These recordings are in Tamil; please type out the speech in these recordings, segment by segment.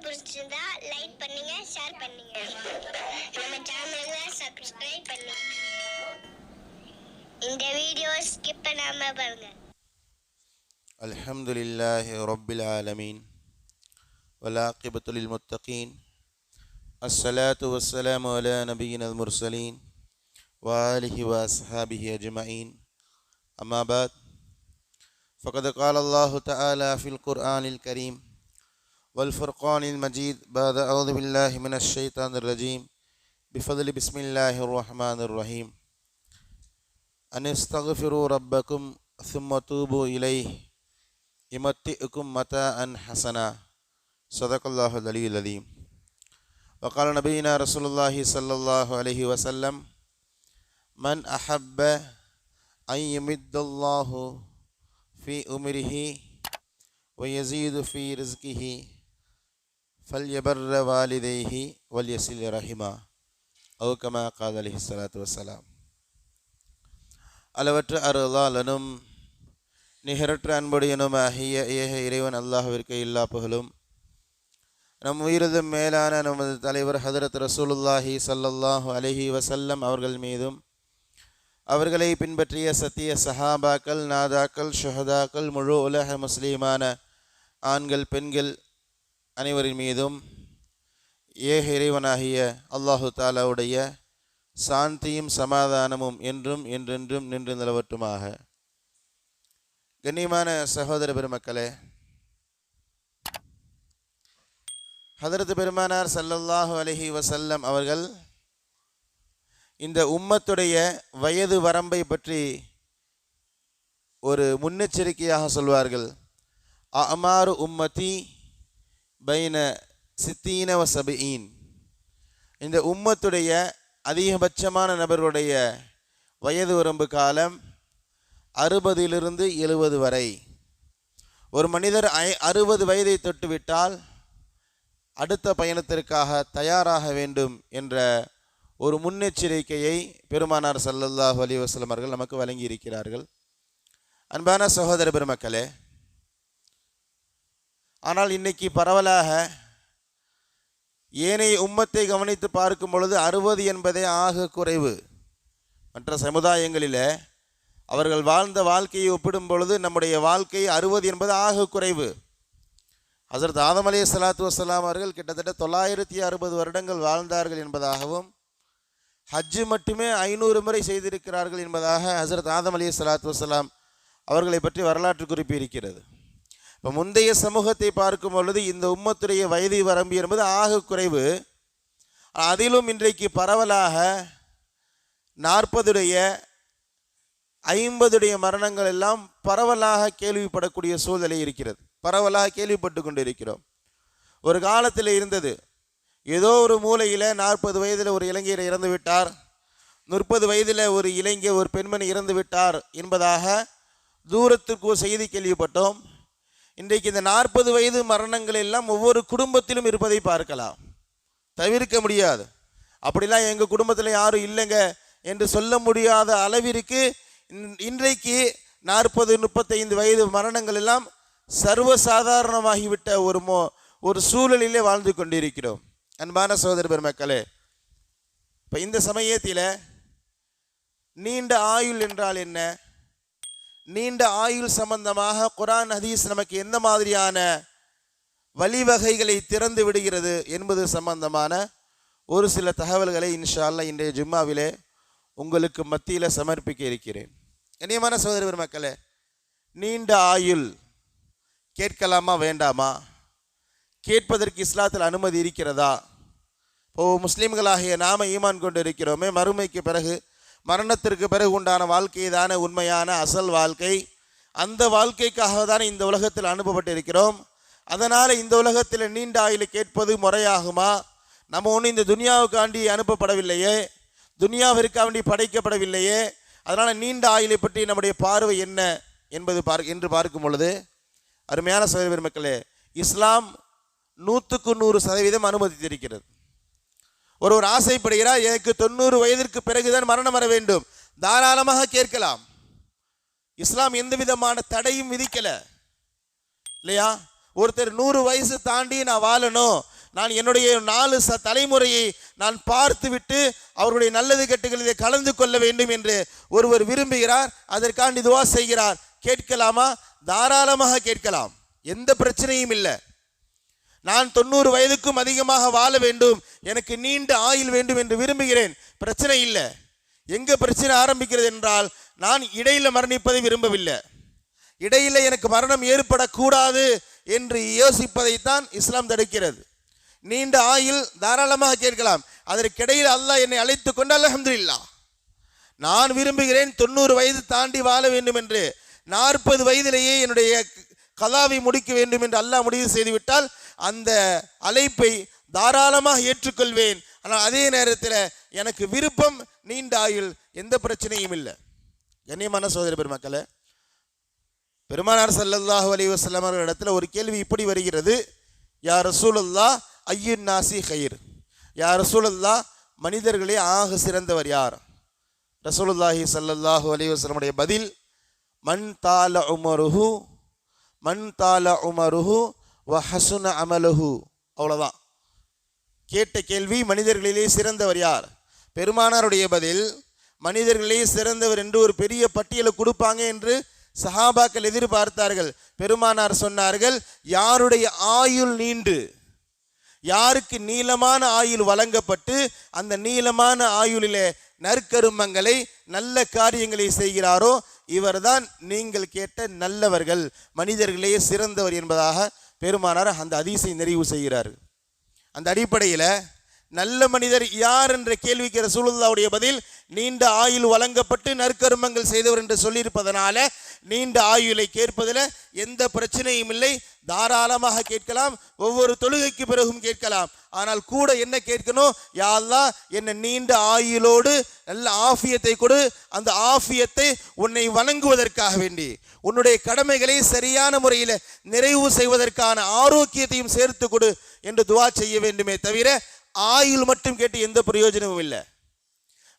பிடிச்சிருந்தா லைக் பண்ணுங்க, ஷேர் பண்ணுங்க. நம்ம சேனலை சப்ஸ்கிரைப் பண்ணுங்க. இந்த வீடியோ ஸ்கிப் பண்ணாம பாருங்க. அல்ஹம்துலில்லாஹி ரப்பில் ஆலமீன் வல்-ஆகிபத்து லில்-முத்தகீன். அஸ்ஸலாத்து வஸ்ஸலாமு அலா நபியினல் முர்ஸலீன் வ ஆலிஹி வ அஸ்ஹாபிஹி அஜ்மஈன். அம்மா பஅத். ஃபகத் கால அல்லாஹு தஆலா ஃபில் குர்ஆனில் கரீம் வல் ஃபுர்கானில் மஜீத் பஅத அஊது பில்லாஹி மினஷ் ஷைத்தானிர் ரஜீம். பிஃபத்லி பிஸ்மில்லாஹிர் ரஹ்மானிர் ரஹீம். அனிஸ்தக்ஃபிரு ரப்பக்கும் ثم توبوا إليه يمتئكم متاعا حسنا. صدق الله العلي العظيم. وقال نبينا رسول الله صلى الله عليه وسلم: من أحب أن يمد الله في عمره ويزيد في رزقه فليبر والديه وليصل رحمه أو كما قال عليه الصلاة والسلام. அளவற்ற அருளாளனும் நிகரற்ற அன்புடையனும் ஆகிய ஏக இறைவன் அல்லாஹ்விற்கு எல்லா புகழும். நம் உயிரதும் மேலான நமது தலைவர் ஹதரத் ரசூலுல்லாஹி ஸல்லல்லாஹு அலைஹி வஸல்லம் அவர்கள் மீதும், அவர்களை பின்பற்றிய சத்திய சஹாபாக்கள், நாதாக்கள், ஷுஹதாக்கள், முழு உலக முஸ்லீமான ஆண்கள் பெண்கள் அனைவரின் மீதும் ஏக இறைவனாகிய அல்லாஹு தாலாவுடைய சாந்தியும் சமாதானமும் என்றும் என்றென்றும் நின்று நிலவட்டுமாக. கண்ணியமான சகோதர பெருமக்களே, ஹதரத் பெருமானார் ஸல்லல்லாஹு அலைஹி வஸல்லம் அவர்கள் இந்த உம்மத்துடைய வயது வரம்பை பற்றி ஒரு முன்னெச்சரிக்கையாக சொல்வார்கள். அமாரு உம்மதி பைன சித்தீன வ சபீன். இந்த உம்மத்துடைய அதிகபட்சமான நபர்களுடைய வயது வரம்பு காலம் 60 to 70 வரை. ஒரு மனிதர் 60 வயதை தொட்டுவிட்டால் அடுத்த பயணத்திற்காக தயாராக வேண்டும் என்ற ஒரு முன்னெச்சரிக்கையை பெருமானார் ஸல்லல்லாஹு அலைஹி வஸல்லம் அவர்கள் நமக்கு வழங்கி இருக்கிறார்கள். அன்பான சகோதர பெருமக்களே, ஆனால் இன்னைக்கு பரவலாக ஏனைய உம்மத்தை கவனித்து பார்க்கும் பொழுது 60 என்பதே ஆக குறைவு. மற்ற சமுதாயங்களில் அவர்கள் வாழ்ந்த வாழ்க்கையை ஒப்பிடும் பொழுது நம்முடைய வாழ்க்கை 60 என்பது ஆக குறைவு. ஹஸரத் ஆதம் அலைஹிஸ்ஸலாத்து வஸ்ஸலாம் அவர்கள் கிட்டத்தட்ட 960 வருடங்கள் வாழ்ந்தார்கள் என்பதாகவும், ஹஜ்ஜு மட்டுமே 500 முறை செய்திருக்கிறார்கள் என்பதாக ஹஸரத் ஆதம் அலைஹிஸ்ஸலாத்து வஸ்ஸலாம் அவர்களை பற்றி வரலாற்று குறிப்பு இருக்கிறது. இப்போ முந்தைய சமூகத்தை பார்க்கும் பொழுது இந்த உம்மத்துடைய வயது வரம்பு என்பது ஆக குறைவு. அதிலும் இன்றைக்கு பரவலாக 40 50 மரணங்கள் எல்லாம் பரவலாக கேள்விப்படக்கூடிய சூழ்நிலை இருக்கிறது. பரவலாக கேள்விப்பட்டு கொண்டு இருக்கிறோம். ஒரு காலத்தில் இருந்தது, ஏதோ ஒரு மூலையில் 40 வயதில் ஒரு இளைஞர் இறந்து விட்டார், 30 வயதில் ஒரு பெண்மணி இறந்து விட்டார் என்பதாக தூரத்துக்கு ஒரு செய்தி கேள்விப்பட்டோம். இன்றைக்கு இந்த 40 வயது மரணங்கள் எல்லாம் ஒவ்வொரு குடும்பத்திலும் இருப்பதை பார்க்கலாம். தவிர்க்க முடியாது. அப்படிலாம் எங்கள் குடும்பத்தில் யாரும் இல்லைங்க என்று சொல்ல முடியாத அளவிற்கு இன்றைக்கு 40-35 வயது மரணங்கள் எல்லாம் சர்வசாதாரணமாகிவிட்ட ஒரு சூழலிலே வாழ்ந்து கொண்டிருக்கிறோம். அன்பான சகோதர பெருமக்களே, இப்போ இந்த சமயத்தில் நீண்ட ஆயுள் என்றால் என்ன, நீண்ட ஆயுள் சம்பந்தமாக குர்ஆன் ஹதீஸ் நமக்கு எந்த மாதிரியான வழிவகைகளை திறந்து விடுகிறது என்பது சம்பந்தமான ஒரு சில தகவல்களை இன்ஷா அல்லாஹ் இன்றைய ஜும்மாவிலே உங்களுக்கு மத்தியில் சமர்ப்பிக்க இருக்கிறேன். கண்ணியமான சகோதர பெருமக்களே, நீண்ட ஆயுள் கேட்கலாமா வேண்டாமா? கேட்பதற்கு இஸ்லாத்தில் அனுமதி இருக்கிறதா? இப்போ முஸ்லீம்களாகிய நாம ஈமான் கொண்டு இருக்கிறோமே, மறுமைக்கு பிறகு மரணத்திற்கு பிறகு உண்டான வாழ்க்கை தானே உண்மையான அசல் வாழ்க்கை. அந்த வாழ்க்கைக்காக தானே இந்த உலகத்தில் அனுப்பப்பட்டு இருக்கிறோம். அதனால் இந்த உலகத்தில் நீண்ட ஆயுளை கேட்பது முறையாகுமா? நம்ம ஒன்றும் இந்த துனியாவுக்காண்டி அனுப்பப்படவில்லையே, துனியாவிற்காண்டி படைக்கப்படவில்லையே. அதனால் நீண்ட ஆயுளை பற்றி நம்முடைய பார்வை என்ன என்பது என்று பார்க்கும் பொழுது, அருமையான சகோதர பெருமக்களே, இஸ்லாம் 100க்கு 100% அனுமதித்திருக்கிறது. ஒருவர் ஆசைப்படுகிறார், எனக்கு 90 வயதிற்கு பிறகுதான் மரணம் வர வேண்டும், தாராளமாக கேட்கலாம். இஸ்லாம் எந்த விதமான தடையும் விதிக்கல இல்லையா? ஒருத்தர் 100 வயசு தாண்டி நான் வாழணும், நான் என்னுடைய 4 தலைமுறையை நான் பார்த்துவிட்டு அவருடைய நல்லது கெட்டுகளிலே கலந்து கொள்ள வேண்டும் என்று ஒருவர் விரும்புகிறார். அதற்காண்டி துவா செய்கிறார். கேட்கலாமா? தாராளமாக கேட்கலாம், எந்த பிரச்சனையும் இல்லை. நான் 90 வயதுக்கும் அதிகமாக வாழ வேண்டும், எனக்கு நீண்ட ஆயுள் வேண்டும் என்று விரும்புகிறேன், பிரச்சனை இல்லை. எங்க பிரச்சனை ஆரம்பிக்கிறது என்றால், நான் இடையில மரணிப்பதை விரும்பவில்லை, இடையில எனக்கு மரணம் ஏற்படக்கூடாது என்று யோசிப்பதைத்தான் இஸ்லாம் தடுக்கிறது. நீண்ட ஆயுள் தாராளமாக கேட்கலாம். அதற்கிடையில் அல்லாஹ் என்னை அழைத்து கொண்டு அல்ஹம்துலில்லாஹ், நான் விரும்புகிறேன் 90 வயது தாண்டி வாழ வேண்டும் என்று, 40 வயதிலேயே என்னுடைய கலாவை முடிக்க வேண்டும் என்று அல்லாஹ் முடிவு செய்துவிட்டால் அந்த அழைப்பை தாராளமாக ஏற்றுக்கொள்வேன். ஆனால் அதே நேரத்தில் எனக்கு விருப்பம் நீண்ட ஆயுள், எந்த பிரச்சனையும் இல்லை. கண்ணியமான சகோதர பெருமக்களே, பெருமானார் ஸல்லல்லாஹு அலைஹி வஸல்லம் அவர்களிடத்தில் ஒரு கேள்வி இப்படி வருகிறது, யா ரசூலுல்லாஹ் ஐயுன் நாசி கைர், யா ரசூலுல்லாஹ் மனிதர்களே ஆக சிறந்தவர் யார்? ரசூலுல்லாஹி ஸல்லல்லாஹு அலைஹி வஸல்லமுடைய பதில், மன் தால உமருஹு வ ஹஸுன அமலுஹு. அவ்வளோதான். கேட்ட கேள்வி மனிதர்களிலே சிறந்தவர் யார்? பெருமானாருடைய பதில், மனிதர்களே சிறந்தவர் என்று ஒரு பெரிய பட்டியலை கொடுப்பாங்க என்று சஹாபாக்கள் எதிர்பார்த்தார்கள். பெருமானார் சொன்னார்கள், யாருடைய ஆயுள் நீண்டு, யாருக்கு நீளமான ஆயுள் வழங்கப்பட்டு அந்த நீளமான ஆயுளிலே நற்கருமங்களை நல்ல காரியங்களை செய்கிறாரோ இவர்தான் நீங்கள் கேட்ட நல்லவர்கள், மனிதர்களே சிறந்தவர் என்பதாக பெருமானார் அந்த ஹதீஸை நிறைவு செய்கிறார்கள். அந்த அடிப்படையில் நல்ல மனிதர் யார் என்ற கேள்விக்கு ரசூலுல்லாஹ்வுடைய பதில், நீண்ட ஆயுள் வழங்கப்பட்டு நற்கருமங்கள் செய்தவர் என்று சொல்லியிருப்பதனால நீண்ட ஆயுளை கேட்பதில் எந்த பிரச்சனையும் இல்லை, தாராளமாக கேட்கலாம், ஒவ்வொரு தொழுகைக்கு பிறகும் கேட்கலாம். ஆனால் கூட என்ன கேட்கணும், யா அல்லாஹ் என்ன நீண்ட ஆயுளோடு நல்ல ஆஃபியத்தை கொடு, அந்த ஆஃபியத்தை உன்னை வணங்குவதற்காக வேண்டி உன்னுடைய கடமைகளை சரியான முறையில் நிறைவு செய்வதற்கான ஆரோக்கியத்தையும் சேர்த்து கொடு என்று துவா செய்ய வேண்டுமே தவிர ஆயுள் மட்டும் கேட்டு எந்த பிரயோஜனமும் இல்லை.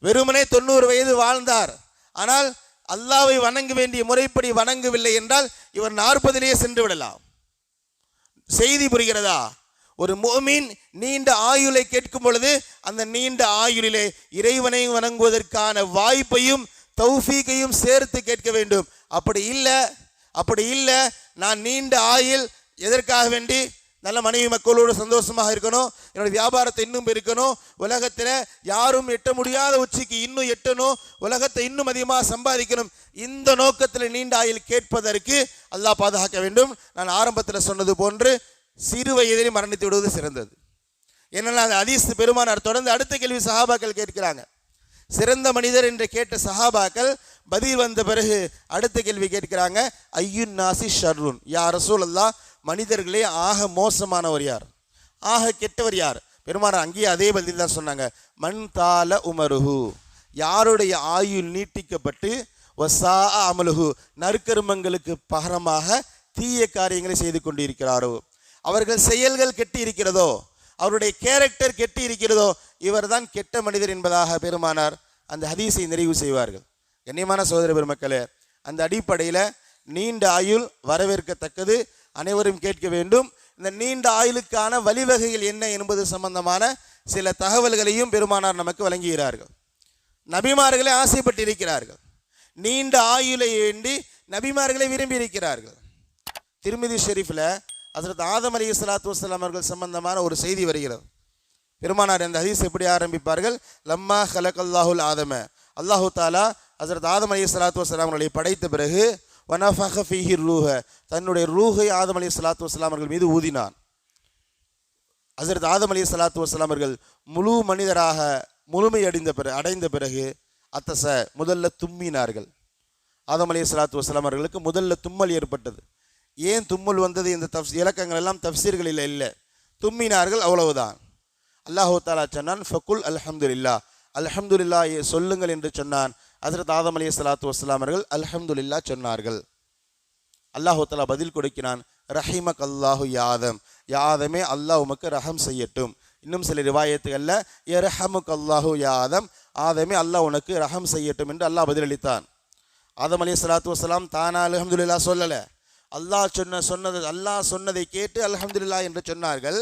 வெறுமனே 90 வயது வாழ்ந்தார், ஆனால் அல்லாஹ்வை வணங்க வேண்டிய முறைப்படி வணங்கவில்லை என்றால் இவர் 40லேயே சென்று விடலாம். செய்தி புரிகிறதா? ஒரு முஃமின் நீண்ட ஆயுளை கேட்கும் பொழுது அந்த நீண்ட ஆயுளிலே இறைவனை வணங்குவதற்கான வாய்ப்பையும் தௌஃபீக்கையும் சேர்த்து கேட்க வேண்டும். அப்படி இல்லை நான் நீண்ட ஆயுள் எதற்காக வேண்டி, நல்ல மனைவி மக்களோடு சந்தோஷமாக இருக்கணும், என்னுடைய வியாபாரத்தை இன்னும் இருக்கணும், உலகத்தில் யாரும் எட்ட முடியாத உச்சிக்கு இன்னும் எட்டணும், உலகத்தை இன்னும் அதிகமாக சம்பாதிக்கணும், இந்த நோக்கத்தில் நீண்ட ஆயுள் கேட்பதற்கு அல்லாஹ் பாதுகாக்க வேண்டும். நான் ஆரம்பத்தில் சொன்னது போன்று சிறு வயதிலே மரணித்து விடுவது சிறந்தது. என்னென்னா அந்த ஹதீஸ் பெருமானார் தொடர்ந்து அடுத்த கேள்வி சஹாபாக்கள் கேட்கிறாங்க. சிறந்த மனிதர் என்று கேட்ட சஹாபாக்கள் பதில் வந்த பிறகு அடுத்த கேள்வி கேட்கிறாங்க, ஐயுன் நாசி ஷர்ருன், யா ரசூலல்லாஹ் மனிதர்களே ஆக மோசமானவர் யார், ஆக கெட்டவர் யார்? பெருமானார் அங்கேயே அதே பதில் தான் சொன்னாங்க, மன் தால உமருஹு, யாருடைய ஆயுள் நீட்டிக்கப்பட்டு வசா அமலுஹு, நற்கருமங்களுக்கு பகரமாக தீய காரியங்களை செய்து கொண்டிருக்கிறாரோ, அவர்கள் செயல்கள் கெட்டி இருக்கிறதோ, அவருடைய கேரக்டர் கெட்டி இருக்கிறதோ, இவர்தான் கெட்ட மனிதர் என்பதாக பெருமானார் அந்த ஹதீஸை நிறைவு செய்வார்கள். கண்ணியமான சகோதர பெருமக்களே, அந்த அடிப்படையில் நீண்ட ஆயுள் வரவேற்கத்தக்கது, அனைவரும் கேட்க வேண்டும். இந்த நீண்ட ஆயுளுக்கான வழிவகைகள் என்ன என்பது சம்பந்தமான சில தகவல்களையும் பெருமானார் நமக்கு வழங்குகிறார்கள். நபிமார்களை ஆசைப்பட்டிருக்கிறார்கள், நீண்ட ஆயுளை வேண்டி நபிமார்களை விரும்பி இருக்கிறார்கள். திர்மிதி ஷெரீஃபில் ஹஸரத் ஆதம் அலைஹிஸ்ஸலாத்து வஸ்ஸலாம் அவர்கள் சம்பந்தமான ஒரு செய்தி வருகிறது. பெருமானார் அந்த ஹதீஸ் எப்படி ஆரம்பிப்பார்கள், லம்மா ஹலகல்லாஹுல் ஆதம, அல்லாஹு தாலா ஹஸரத் ஆதம் அலைஹிஸ்ஸலாத்து வஸ்ஸலாம் அவர்களை படைத்த பிறகு வனஃபஹ ஃபீஹி ரூஹ, தன்னுடைய ரூஹை ஆதம் அலைஹிஸ்ஸலாத்து வஸ்ஸலாம் அவர்கள் மீது ஊதினான். ஹஸரத் ஆதம் அலைஹிஸ்ஸலாத்து வஸ்ஸலாம் அவர்கள் முழு மனிதராக முழுமை அடைந்த பிறகு அத்தச முதல்ல தும்மினார்கள். ஆதம் அலைஹிஸ்ஸலாத்து வஸ்ஸலாம் அவர்களுக்கு முதல்ல தும்மல் ஏற்பட்டது. ஏன் தும்மல் வந்தது? இந்த இலக்கங்கள் எல்லாம் தஃப்சீர்களில் இல்லை. தும்மினார்கள், அவ்வளவுதான். அல்லாஹு தாலா சொன்னான், ஃபகுல் அல்ஹம்துலில்லாஹ், அல்ஹம்துலில்லாஹ் சொல்லுங்கள் என்று சொன்னான். ஹஸரத் ஆதம் அலைஹிஸ்ஸலாத்து வஸ்ஸலாம் அவர்கள் அல்ஹம்துலில்லாஹ் சொன்னார்கள். அல்லாஹு தாலா பதில் கொடுக்கிறான், ரஹிமக் அல்லாஹு யாதம், யாதமே அல்லாஹ் உமக்கு ரஹம் செய்யட்டும். இன்னும் சில ரிவாயத்துகளில் யர்ஹமுக் அல்லாஹு யாதம், ஆதமே அல்லாஹ் உனக்கு ரஹம் செய்யட்டும் என்று அல்லாஹ் பதிலளித்தான். ஆதம் அலைஹிஸ்ஸலாத்து வஸ்ஸலாம் தானா அல்ஹம்துலில்லாஹ் சொல்லலை, அல்லாஹ் சொன்னதை கேட்டு அல்ஹம்துலில்லாஹ் என்று சொன்னார்கள்.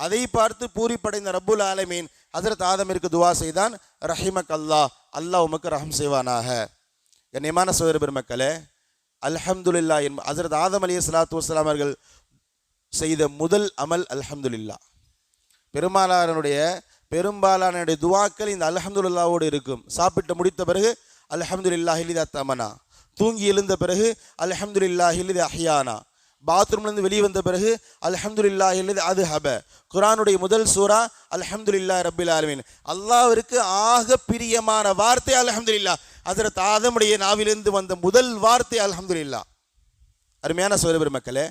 அதை பார்த்து பூரிப்படைந்த ரப்புல் ஆலமீன் ஹஜ்ரத் ஆதமிற்கு துவா செய்தான், ரஹிமக் அல்லாஹ், அல்லாஹ் உமக்கு ரஹம் செய்வானாக. கண்ணியமான சகோதர பெருமக்களே, அல்ஹம்துலில்லாஹ் ஹஜ்ரத் ஆதம் அலைஹிஸ்ஸலாத்து வஸ்ஸலாம் அவர்கள் செய்த முதல் அமல் அல்ஹம்துலில்லாஹ். பெரும்பாலான துவாக்கள் இந்த அல்ஹம்துலில்லாஹோடு இருக்கும். சாப்பிட்டு முடித்த பிறகு அல்ஹம்துலில்லாஹி லிதா தமனா, தூங்கி எழுந்த பிறகு அல்ஹம்துலில்லாஹி லிதா அஹ்யானா, பாத்ரூம்லேருந்து வெளியே வந்த பிறகு அல்ஹம்துலில்லாஹி லிதா அதுஹப. குர்ஆனுடைய முதல் சூரா அல்ஹம்துலில்லாஹி ரப்பில் ஆலமீன். அல்லாஹ்விற்கு ஆக பிரியமான வார்த்தை அல்ஹம்துலில்லாஹ். ஹஜ்ரத் ஆதமுடைய நாவிலிருந்து வந்த முதல் வார்த்தை அல்ஹம்துலில்லாஹ். அருமையான சகோதர பெருமக்களே,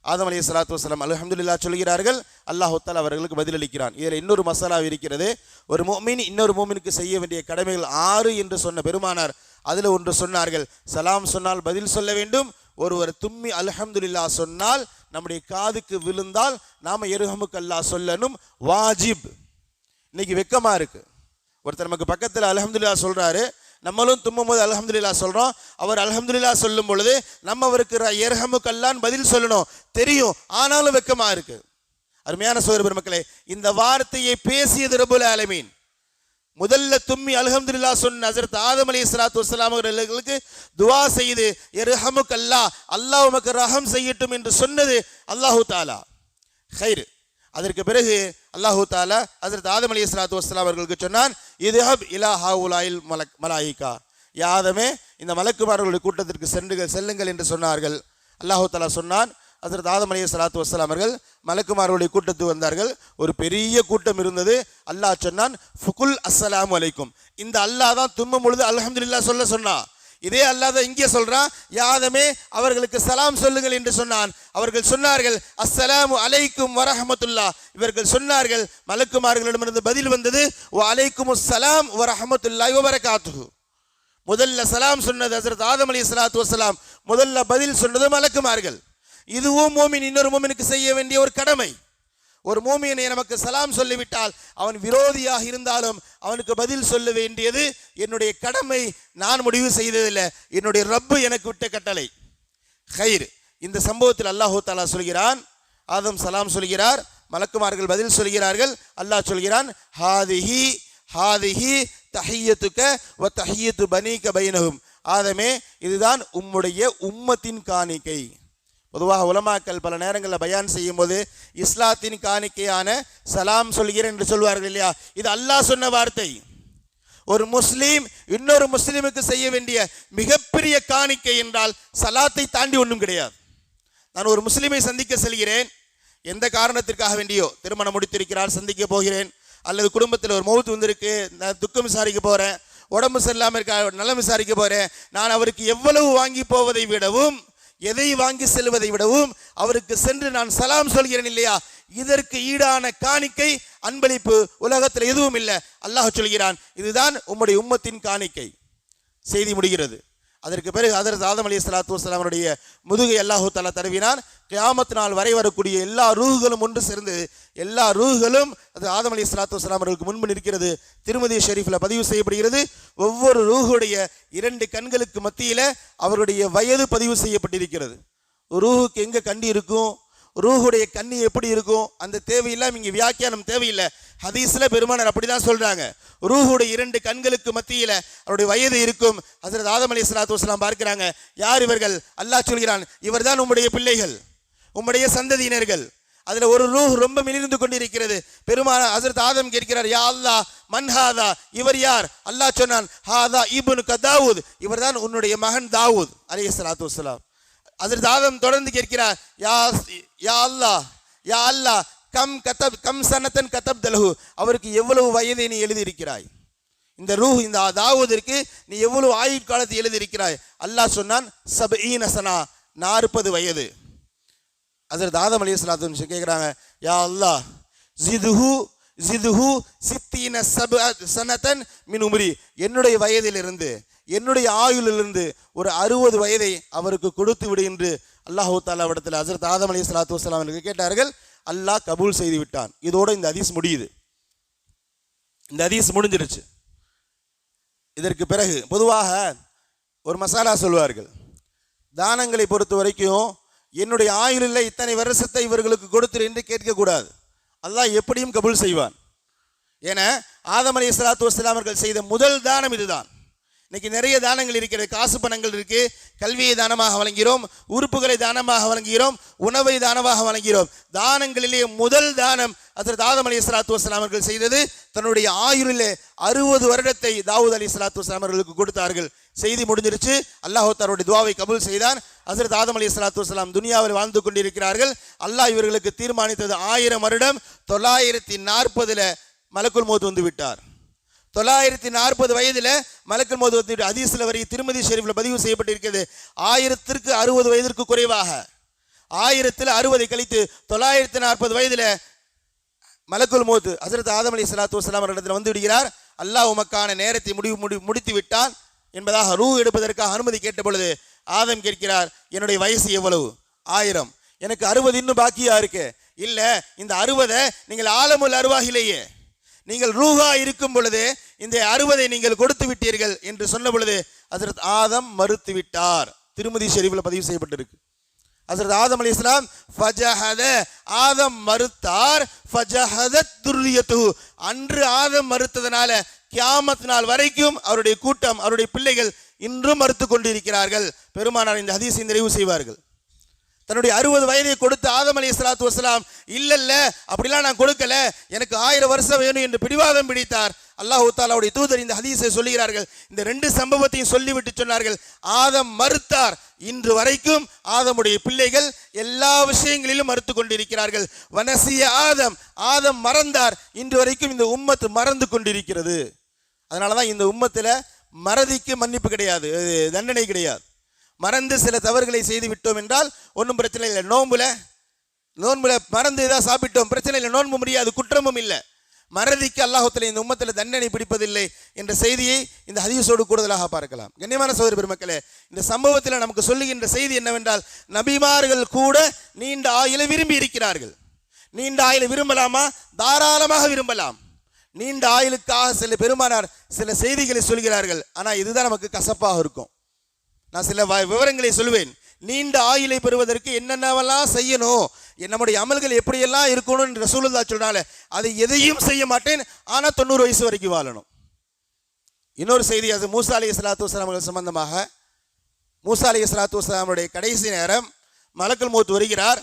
ஆதம் அலைஹிஸ்ஸலாத்து வஸ்ஸலாம் அல்ஹம்துலில்லாஹ் சொல்கிறார்கள், அல்லாஹ் தஆலா அவர்களுக்கு பதிலளிக்கிறான். இதில் இன்னொரு மசாலா இருக்கிறது. ஒரு முஃமின் இன்னொரு முஃமினுக்கு செய்ய வேண்டிய கடமைகள் 6 என்று சொன்ன பெருமானார் அதில் ஒன்று சொன்னார்கள், சலாம் சொன்னால் பதில் சொல்ல வேண்டும். ஒருவர் தும்மி அல்ஹம்துலில்லாஹ் சொன்னால், நம்முடைய காதுக்கு விழுந்தால் நாம யர்ஹமுக் அல்லாஹ் சொல்லணும், வாஜிப். இன்னைக்கு வெக்கமா இருக்கு. ஒருத்தர் நமக்கு பக்கத்தில் அல்ஹம்துலில்லாஹ் சொல்றாரு, நம்மளும் தும்மும் போது அல்ஹம்துலில்லாஹ் சொல்றோம். அவர் அல்ஹம்துலில்லாஹ் சொல்லும் பொழுது நம்ம அவருக்கு யர்ஹமுக் அல்லாஹ்னு பதில் சொல்லணும் தெரியும், ஆனாலும் வெக்கமா இருக்கு. அருமையான சகோதர பெருமக்களே, இந்த வார்த்தையை பேசியது ரப்புல் ஆலமீன். முதல்ல தும்மி அல்ஹம்துலில்லாஹ் சொன்ன ஹஜ்ரத் ஆதம் அலைஹிஸ்ஸலாத்து வஸ்ஸலாம் அவர்களுக்கு துஆ செய்து யர்ஹமுக் அல்லாஹ், அல்லாஹ் உமக்கு ரஹம் செய்யட்டும் என்று சொன்னது அல்லாஹு தஆலா. கைர். அதற்கு பிறகு அல்லாஹு தஆலா ஹஜ்ரத் ஆதம் அலைஹிஸ்ஸலாத்து வஸ்ஸலாம் அவர்களுக்கு சொன்னான், இதுஹப் இலா ஹாவுலாயில் மலாயிகா, யா ஆதமே இந்த மலக்குமார்களுடைய கூட்டத்திற்கு செல்லுங்கள் என்று சொன்னார்கள். அல்லாஹு தஆலா சொன்னான், ஹஜ்ரத் ஆதம் அலைஹிஸ்ஸலாத்து வஸ்ஸலாம் அவர்கள் மலக்குமார்களுடைய கூட்டத்துக்கு வந்தார்கள். ஒரு பெரிய கூட்டம் இருந்தது. அல்லாஹ் சொன்னான், ஃபுகுல் அஸ்ஸலாமு அலைக்கும். இந்த அல்லாஹ் தான் தும்மும் பொழுது அல்ஹம்துலில்லாஹ் சொல்ல சொன்னான். இதே அல்லாஹ் தான் இங்கே சொல்றான், யா ஆதமே அவர்களுக்கு சலாம் சொல்லுங்கள் என்று சொன்னான். அவர்கள் சொன்னார்கள், அஸ்ஸலாமு அலைக்கும் வரஹ்மத்துல்லாஹ். இவர்கள் சொன்னார்கள், மலக்குமார்களிடமிருந்து பதில் வந்தது, வ அலைக்குமுஸ் ஸலாம் வ ரஹ்மத்துல்லாஹி வ பரகாத்துஹு. முதல்ல சலாம் சொன்னது ஹஜ்ரத் ஆதம் அலைஹிஸ்ஸலாத்து வஸ்ஸலாம், முதல்ல பதில் சொன்னது மலக்குமார்கள். இதுவும் மூமின் இன்னொரு மூமினுக்கு செய்ய வேண்டிய ஒரு கடமை. ஒரு மூமினை நமக்கு சலாம் சொல்லிவிட்டால் அவன் விரோதியாக இருந்தாலும் அவனுக்கு பதில் சொல்ல வேண்டியது என்னுடைய கடமை. நான் முடிவு செய்ததில்லை, என்னுடைய ரப்பு எனக்கு விட்ட கட்டளை. கைர். இந்த சம்பவத்தில் அல்லாஹு தஆலா சொல்கிறான், ஆதம் சலாம் சொல்கிறார், மலக்குமார்கள் பதில் சொல்கிறார்கள். அல்லாஹ் சொல்கிறான், ஹாதிஹி தஹிய்யத்துக வ தஹிய்யத்து பனீக பைனஹும். ஆதமே இதுதான் உம்முடைய உம்மத்தின் காணிக்கை. பொதுவாக உலமாக்கள் பல நேரங்களில் பயான் செய்யும் போது இஸ்லாத்தின் காணிக்கையான சலாம் சொல்கிறேன் என்று சொல்வார்கள் இல்லையா, இது அல்லாஹ் சொன்ன வார்த்தை. ஒரு முஸ்லீம் இன்னொரு முஸ்லீமுக்கு செய்ய வேண்டிய மிகப்பெரிய காணிக்கை என்றால் சலாத்தை தாண்டி ஒன்றும் கிடையாது. நான் ஒரு முஸ்லீமை சந்திக்க செல்கிறேன், எந்த காரணத்திற்காக வேண்டியோ, திருமணம் முடித்திருக்கிறார் சந்திக்க போகிறேன், அல்லது குடும்பத்தில் ஒரு மௌத்து வந்திருக்கு, நான் துக்கம் விசாரிக்க போகிறேன், உடம்பு சரியில்லாமல் இருக்கா நலம் விசாரிக்க போகிறேன், நான் அவருக்கு எவ்வளவு வாங்கி போவதை விடவும் எதை வாங்கி செல்வதை விடவும் அவருக்கு சென்று நான் சலாம் சொல்கிறேன் இல்லையா, இதற்கு ஈடான காணிக்கை அன்பளிப்பு உலகத்தில் எதுவும் இல்லை. அல்லாஹ் சொல்கிறான், இதுதான் உம்முடைய உம்மத்தின் காணிக்கை. செய்தி முடிகிறது. அதற்கு பிறகு ஹஜ்ரத் ஆதம் அலைஹிஸ்ஸலாத்து வஸ்ஸலாம் அவருடைய முதுகை அல்லாஹு தஆலா தடவினான். கியாமத் நாள் வரை வரக்கூடிய எல்லா ரூஹுகளும் ஒன்று சேர்ந்து எல்லா ரூஹுகளும் அது ஆதம் அலைஹிஸ்ஸலாத்து வஸ்ஸலாம் அவர்களுக்கு முன்பு நிற்கிறது. திருமதி ஷெரீஃபில் பதிவு செய்யப்படுகிறது. ஒவ்வொரு ரூஹுடைய 2 கண்களுக்கு மத்தியில் அவருடைய வயது பதிவு செய்யப்பட்டிருக்கிறது. ரூஹுக்கு எங்கே கண்ணி இருக்கும், ரூஹுடைய கண்ணி எப்படி இருக்கும், அந்த தேவையில்லாம இங்கே வியாக்கியானம் தேவையில்லை. ஹதீஸ்ல பெருமானார் அப்படிதான் சொல்றாங்க. ரூஹுடைய 2 கண்களுக்கு மத்தியில் அவருடைய வயது இருக்கும். ஹஜ்ரத் ஆதம் அலைஹிஸ்ஸலாத்து வஸ்ஸலாம் பார்க்கிறாங்க, யார் இவர்கள்? அல்லாஹ் சொல்கிறான், இவர்தான் உம்முடைய பிள்ளைகள், உம்முடைய சந்ததியினர்கள். அதுல ஒரு ரூஹ் ரொம்ப மிளிர்ந்து கொண்டிருக்கிறது. பெருமானார் ஹஜ்ரத் ஆதம் கேட்கிறார், யா அல்லாஹ் மன் ஹாதா, இவர் யார்? அல்லாஹ் சொன்னான், ஹாதா இப்னு தாவூத், இவர்தான் உன்னுடைய மகன் தாவூத் அலைஹிஸ்ஸலாத்து வஸ்ஸலாம். ஹஜ்ரத் ஆதம் தொடர்ந்து கேட்கிறார், யா அல்லாஹ் கம் சனத்தன் கதப்தலஹு, அவருக்கு எவ்வளவு வயதை நீ எழுதியிருக்கிறாய்? இந்த ரூஹ் இந்த தாவூதிற்கு நீ எவ்வளவு ஆயுட்காலத்தை எழுதியிருக்கிறாய்? அல்லாஹ் சொன்னான், 70 சனா, 40 வயது. ஹஜ்ரத் ஆதம் அலைஹிஸ்ஸலாத்து வஸ்ஸலாம் கேட்குறாங்க, யா அல்லாஹ் ஜிதுஹு 60 சனத்தன் மின் உம்ரி, என்னுடைய வயதிலிருந்து என்னுடைய ஆயுளிலிருந்து ஒரு 60 வயதை அவருக்கு கொடுத்து விடு என்று அல்லாஹு தஆலா இடத்துல ஹஜ்ரத் ஆதம் அலைஹிஸ்ஸலாத்து வஸ்ஸலாம் அவர்கள் கேட்டார்கள். அல்லாஹ் கபூல் செய்து விட்டான். இதோட இந்த ஹதீஸ் முடியுது. இந்த ஹதீஸ் முடிஞ்சிருச்சு. இதற்கு பிறகு பொதுவாக ஒரு மசாலா சொல்வார்கள், தானங்களை பொறுத்த வரைக்கும் என்னுடைய ஆயுளில் இத்தனை வருஷத்தை இவர்களுக்கு கொடுத்துரு என்று கேட்கக்கூடாது. அல்லாஹ் எப்படியும் கபூல் செய்வான். ஏன்னா ஆதம் அலைஹிஸ்ஸலாத்து வஸ்ஸலாம் அவர்கள் செய்த முதல் தானம் இதுதான். இன்னைக்கு நிறைய தானங்கள் இருக்கிறது, காசு பணங்கள் இருக்கு, கல்வியை தானமாக வழங்கிறோம், உறுப்புகளை தானமாக வழங்குகிறோம், உணவை தானமாக வழங்குகிறோம். தானங்களிலே முதல் தானம் ஹஜ்ரத் ஆதம் அலைஹிஸ்ஸலாத்து வஸ்ஸலாம் அவர்கள் செய்தது. தன்னுடைய ஆயுளிலே 60 வருடத்தை தாவூத் அலைஹிஸ்ஸலாத்து வஸ்ஸலாம் அவர்களுக்கு கொடுத்தார்கள். செய்தி முடிஞ்சிருச்சு. அல்லாஹ் தன்னுடைய துஆவை கபூல் செய்தான். ஹஜ்ரத் ஆதம் அலைஹிஸ்ஸலாத்து வஸ்ஸலாம் துனியாவில் வாழ்ந்து கொண்டிருக்கிறார்கள். அல்லாஹ் இவர்களுக்கு தீர்மானித்தது 1000 வருடம். 940 மலக்குல் மௌத் வந்து விட்டார். 940 வயதில் மலக்குல் மௌத் வந்து விட்டார். ஹதீஸ்ல வரை திருமதி ஷெரீஃப்ல பதிவு செய்யப்பட்டிருக்கிறது. 1000ற்கு 60 வயதிற்கு குறைவாக 1000ல் 60 கழித்து 940 வயதில் மலக்குல் மௌத் ஹஜ்ரத் ஆதம் அலைஹிஸ்ஸலாத்து வஸ்ஸலாம் அவர்களிடத்தில் வந்து விடுகிறார். அல்லாஹ் உமக்கான நேரத்தை முடித்து விட்டான் என்பதாக ரூ எடுப்பதற்காக அனுமதி கேட்ட பொழுது ஆதம் கேட்கிறார், என்னுடைய வயசு எவ்வளவு? 1000. எனக்கு 60 இன்னும் பாக்கியா இருக்கு. இல்ல, இந்த 60 நீங்கள் ஆலமுல் அர்வாஹிலேயே நீங்கள் ரூஹா இருக்கும் பொழுது இந்த 60 நீங்கள் கொடுத்து விட்டீர்கள் என்று சொன்ன பொழுது ஹஜ்ரத் ஆதம் மறுத்து விட்டார். திருமதி ஷெரீஃப்ல பதிவு செய்யப்பட்டிருக்கு. ஹஜ்ரத் ஆதம் அலைஹிஸ்ஸலாம் ஃபஜஹத, ஆதம் மறுத்தார். ஃபஜஹதத் துர்ரியத்துஹு, அன்று ஆதம் மறுத்ததனால கியாமத் நாள் வரைக்கும் அவருடைய கூட்டம், அவருடைய பிள்ளைகள் இன்றும் மறுத்து கொண்டிருக்கிறார்கள். பெருமானார் இந்த ஹதீஸை நிறைவு செய்வார்கள். தன்னுடைய 60 வயதை கொடுத்து ஆதம் அலைஹிஸ்ஸலாத்து வஸ்ஸலாம் இல்லல்ல அப்படிலாம் நான் கொடுக்கல, எனக்கு 1000 வருஷம் வேணும் என்று பிடிவாதம் பிடித்தார். அல்லாஹ் தஆலாவுடைய தூதர் இந்த ஹதீஸை சொல்லுகிறார்கள். இந்த 2 சம்பவத்தையும் சொல்லிவிட்டு சொன்னார்கள், ஆதம் மறுத்தார். இன்று வரைக்கும் ஆதமுடைய பிள்ளைகள் எல்லா விஷயங்களிலும் மறுத்து கொண்டிருக்கிறார்கள். வனசிய ஆதம், ஆதம் மறந்தார். இன்று வரைக்கும் இந்த உம்மத்து மறந்து கொண்டிருக்கிறது. அதனாலதான் இந்த உம்மத்துல மறதிக்கு மன்னிப்பு கிடையாது, தண்டனை கிடையாது. மறந்து சில தவறுகளை செய்து விட்டோம் என்றால் ஒன்றும் பிரச்சனை இல்லை. நோன்புல மறந்து ஏதாவது சாப்பிட்டோம், பிரச்சனை இல்லை, நோன்பு முடியாது, குற்றமும் இல்லை. மறதிக்கு அல்லாஹ் தஆலா இந்த உம்மத்தில் தண்டனை பிடிப்பதில்லை என்ற செய்தியை இந்த ஹதீஸோடு கூடுதலாக பார்க்கலாம். கண்ணியமான சகோதர பெருமக்களே, இந்த சம்பவத்தில் நமக்கு சொல்லுகின்ற செய்தி என்னவென்றால், நபிமார்கள் கூட நீண்ட ஆயுளை விரும்பி இருக்கிறார்கள். நீண்ட ஆயுளை விரும்பலாமா? தாராளமாக விரும்பலாம். நீண்ட ஆயுளுக்காக சில பெருமானார் சில செய்திகளை சொல்கிறார்கள். ஆனால் இதுதான் நமக்கு கசப்பாக இருக்கும். நான் சில விவரங்களை சொல்வேன். நீண்ட ஆயுளை பெறுவதற்கு என்னென்னவெல்லாம் செய்யணும், நம்முடைய அமல்கள் எப்படியெல்லாம் இருக்கணும் என்று ரசூலுல்லாஹ் சொல்றாங்க. அதை எதையும் செய்ய மாட்டேன், ஆனால் 90 வயசு வரைக்கும் வாழணும். இன்னொரு செய்தி, அது மூசா அலைஹிஸ்ஸலாத்து வஸ்ஸலாம் அவர்கள் சம்பந்தமாக. மூசா அலைஹிஸ்ஸலாத்து வஸ்ஸலாமுடைய கடைசி நேரம் மலக்குல் மௌத் வருகிறார்.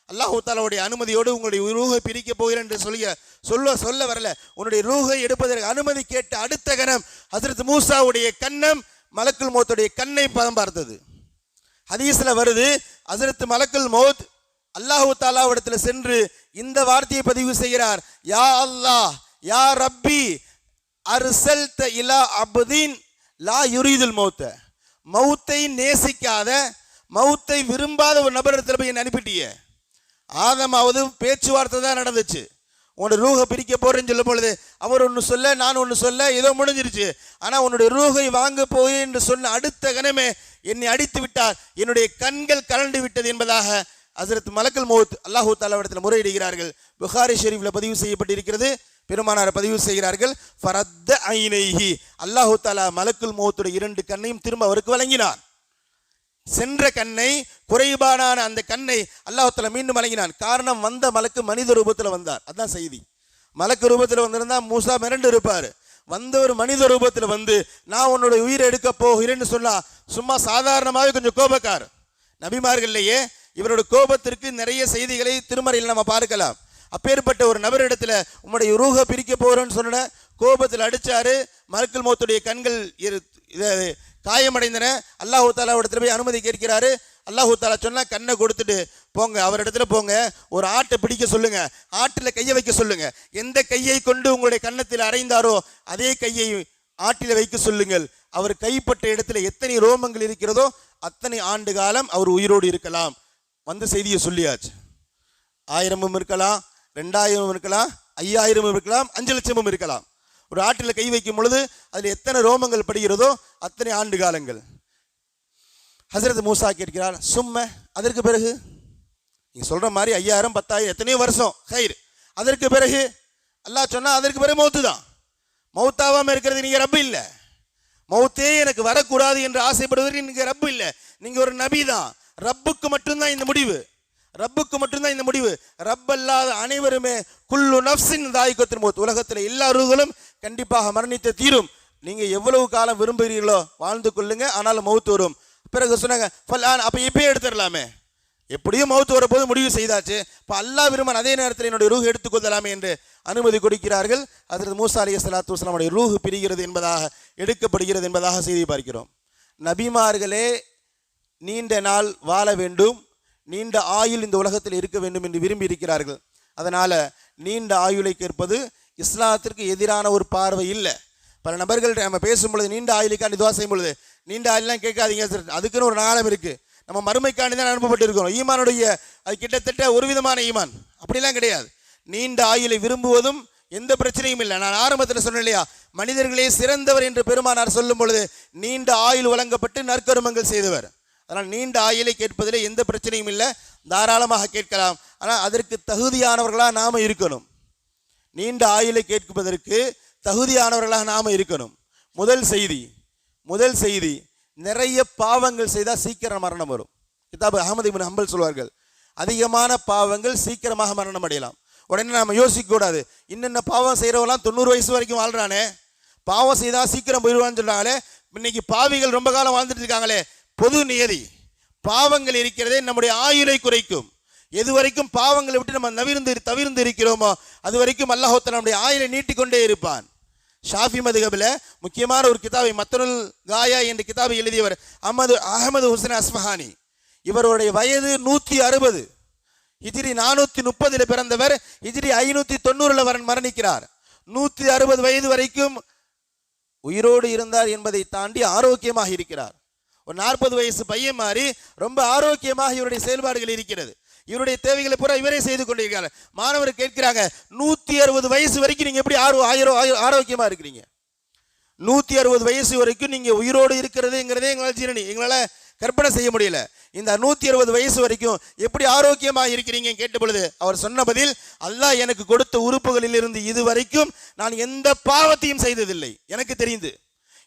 அல்லாஹ் தஆலாவுடைய அனுமதியோடு உங்களுடைய ரூஹை பிரிக்க போகிறேன் என்று சொல்ல வரல, உன்னுடைய ரூஹை எடுப்பதற்கு அனுமதி கேட்ட அடுத்த கணம் ஹஜ்ரத் மூசாவுடைய கன்னம் மலக்குல் மௌத்துடைய கண்ணை பதம் பார்த்தது. ஹதீஸ்ல வருது, ஹஜ்ரத் மலக்குல் மௌத் அல்லாஹ் தஆலாவிடத்தில் சென்று இந்த வார்த்தையை பதிவு செய்கிறார், யா அல்லாஹ் யா ரப்பி அர்சல்த இலா அப்தின் லா யுரீதுல் மௌத்த, மௌத்தை நேசிக்காத, மௌத்தை விரும்பாத ஒரு நபரிடத்தில் போய் என்ன அனுப்பிட்டியே. ஆதமாவது பேச்சுவார்த்தை தான் நடந்துச்சு. உன்னோட ரூஹை பிரிக்க போறேன்னு சொல்லும் பொழுது அவர் ஒன்று சொல்ல, நான் ஒன்று சொல்ல, ஏதோ முடிஞ்சிருச்சு. ஆனால் உன்னுடைய ரூஹை வாங்க போய் என்று சொன்ன அடுத்த கணமே என்னை அடித்து விட்டார், என்னுடைய கண்கள் கலண்டு விட்டது என்பதாக ஹஜ்ரத் மலக்குல் மௌத் அல்லாஹ் தஆலாவிடத்தில் முறையிடுகிறார்கள். புகாரி ஷெரீஃப்ல பதிவு செய்யப்பட்டிருக்கிறது. பெருமானார் பதிவு செய்கிறார்கள், ஃபரத்த ஐனைஹி, அல்லாஹ் தஆலா மலக்குல் மௌத்துடைய 2 கண்ணையும் திரும்ப அவருக்கு வழங்கினார். சென்ற கண்ணை, குறைபாடான அந்த கண்ணை அல்லாஹ் தஆலா மீண்டும் வழங்கினான். காரணம், வந்த மலக்கு மனித ரூபத்தில் வந்தார். அதான் செய்தி. மலக்கு ரூபத்தில் வந்திருந்தா மூசா மிரண்டு இருப்பார். வந்த ஒரு மனித ரூபத்தில் வந்து நான் உன்னோட உயிரை எடுக்க போகிறேன்னு சொன்னா சும்மா சாதாரணமாகவே கொஞ்சம் கோபக்கார். நபிமார்கள்லையே இவரோட கோபத்திற்கு நிறைய செய்திகளை திருமறையில் நம்ம பார்க்கலாம். அப்பேற்பட்ட ஒரு நபரிடத்துல உம்முடைய ரூஹை பிரிக்க போறேன்னு சொன்ன கோபத்தில் அடிச்சாரு. மலக்குல் மௌத்துடைய கண்கள் காயமடைந்தன. அல்லாஹ் தஆலாவிடத்தில் போய் அனுமதி கேட்கிறாரு. அல்லாஹ் தஆலா சொன்னா, கண்ணை கொடுத்துட்டு போங்க, அவரிடத்துல போங்க, ஒரு ஆட்டை பிடிக்க சொல்லுங்க, ஆட்டில் கையை வைக்க சொல்லுங்க. எந்த கையை கொண்டு உங்களுடைய கன்னத்தில் அறைந்தாரோ அதே கையை ஆட்டில் வைக்க சொல்லுங்கள். அவர் கைப்பட்ட இடத்துல எத்தனை ரோமங்கள் இருக்கிறதோ அத்தனை ஆண்டு காலம் அவர் உயிரோடு இருக்கலாம். வந்த செய்தியை சொல்லியாச்சு. 1000 இருக்கலாம், 2000 இருக்கலாம், 5000 இருக்கலாம், 5 லட்சமும் இருக்கலாம். ஒரு ஆட்டில் கை வைக்கும் பொழுது அதில் எத்தனை ரோமங்கள் படுகிறதோ அத்தனை ஆண்டு காலங்கள். ஹஜ்ரத் மூசா கேட்கிறார், சும்ம அதற்கு பிறகு நீங்க சொல்ற மாதிரி 5000 10,000 எத்தனையோ வருஷம் ஹைர், அதற்கு பிறகு அல்லாஹ் சொன்னா அதற்கு பிறகு மௌத்து தான். மௌத்தாவாம இருக்கிறது நீங்க ரப்பு இல்லை. மௌத்தே எனக்கு வரக்கூடாது என்று ஆசைப்படுவதற்கு நீங்க ரப்பு இல்லை. நீங்க ஒரு நபி தான். ரப்புக்கு மட்டும்தான் இந்த முடிவு. ரப்புக்கு மட்டும்தான் இந்த முடிவு. ரப் அல்லாத அனைவருமே குல்லு நஃப்ஸின் தாயிகத்துல் மௌத், உலகத்தில் எல்லா ரூகளும் கண்டிப்பாக மரணித்து தீரும். நீங்க எவ்வளவு காலம் விரும்புகிறீர்களோ வாழ்ந்து கொள்ளுங்க, ஆனாலும் மௌத் வரும். பிறகு சொன்னாங்க அப்ப இப்பயே எடுத்துடலாமே, எப்படியும் மௌத் வரப்போது முடிவு செய்தாச்சு, இப்போ அல்லாஹ் விரும்பன் அதே நேரத்தில் என்னுடைய ரூஹ் எடுத்துக்கொள்ளலாமே என்று அனுமதி கொடுக்கிறார்கள். ஹஜ்ரத் மூசா அலைஹிஸ்ஸலாத்து வஸ்ஸலாமுடைய ரூஹ் பிரிகிறது என்பதாக, எடுக்கப்படுகிறது என்பதாக செய்தி பார்க்கிறோம். நபிமார்களே நீண்ட நாள் வாழ வேண்டும், நீண்ட ஆயுள் இந்த உலகத்தில் இருக்க வேண்டும் என்று விரும்பி இருக்கிறார்கள். அதனால நீண்ட ஆயுளை கேட்பது இஸ்லாத்திற்கு எதிரான ஒரு பார்வை இல்லை. பல நபர்கள் நம்ம பேசும் பொழுது நீண்ட ஆயுளுக்காண்டி துவா செய்யும் பொழுது நீண்ட ஆயுள்லாம் கேட்காதீங்க, அதுக்குன்னு ஒரு காலம் இருக்கு, நம்ம மறுமைக்காண்டி தான் அனுப்பப்பட்டு இருக்கிறோம். ஈமானுடைய அது கிட்டத்தட்ட ஒரு விதமான ஈமான் அப்படிலாம் கிடையாது. நீண்ட ஆயுளை விரும்புவதும் எந்த பிரச்சனையும் இல்லை. நான் ஆரம்பத்தில் சொன்னேன் இல்லையா, மனிதர்களே சிறந்தவர் என்று பெருமானார் சொல்லும் பொழுது நீண்ட ஆயுள் வழங்கப்பட்டு நற்கருமங்கள் செய்தவர். அதனால் நீண்ட ஆயுளை கேட்பதில் எந்த பிரச்சனையும் இல்லை, தாராளமாக கேட்கலாம். ஆனால் அதற்கு தகுதியானவர்களாக நாம் இருக்கணும். நீண்ட ஆயுளை கேட்பதற்கு தகுதியானவர்களாக நாம் இருக்கணும். முதல் செய்தி நிறைய பாவங்கள் செய்தால் சீக்கிரம் மரணம் வரும். கிதாபு அஹ்மது இப்னு ஹம்பல் சொல்வார்கள், அதிகமான பாவங்கள் சீக்கிரமாக மரணம் அடையலாம். உடனே நம்ம யோசிக்க கூடாது, இன்னென்ன பாவம் செய்கிறவங்களாம் 90 வயசு வரைக்கும் வாழ்றானே, பாவம் செய்தால் சீக்கிரம் போயிடுவான்னு சொல்றாங்களே, இன்னைக்கு பாவிகள் ரொம்ப காலம் வாழ்ந்துட்டு இருக்காங்களே. பொது நியதி, பாவங்கள் இருக்கிறதே நம்முடைய ஆயுளை குறைக்கும். எது வரைக்கும் பாவங்களை விட்டு நம்ம தவிர்ந்து இருக்கிறோமோ அது வரைக்கும் அல்லாஹ் தஆலா நம்முடைய ஆயுளை நீட்டிக்கொண்டே இருப்பான். ஷாஃபி மதுஹபில் முக்கியமான ஒரு கிதாபை மத்னுல் காயா என்ற கிதாபை எழுதியவர் அஹமது ஹுசைன் அஸ்ஃபஹானி. இவருடைய வயது 160, ஹிஜ்ரி 430 பிறந்தவர், ஹிஜ்ரி 590 மரணிக்கிறார். 160 வயது வரைக்கும் உயிரோடு இருந்தார் என்பதை தாண்டி ஆரோக்கியமாக இருக்கிறார். ஒரு 40 வயசு பையன் மாதிரி ரொம்ப ஆரோக்கியமாக இவருடைய செயல்பாடுகள் இருக்கிறது. இவருடைய தேவைகளை பூரா இவரே செய்து கொண்டிருக்கிறார். மாணவர் கேட்கிறாங்க, 160 வயசு வரைக்கும் நீங்க எப்படி ஆரோக்கியமா இருக்கிறீங்க? 160 வயசு வரைக்கும் நீங்க உயிரோடு இருக்கிறதுங்கிறதே எங்களால கற்பனை செய்ய முடியல. இந்த 160 வயசு வரைக்கும் எப்படி ஆரோக்கியமாக இருக்கிறீங்க கேட்ட பொழுது அவர் சொன்ன பதில், அல்லாஹ் எனக்கு கொடுத்த உறுப்புகளில் இருந்து இதுவரைக்கும் நான் எந்த பாவத்தையும் செய்ததில்லை. எனக்கு தெரிந்து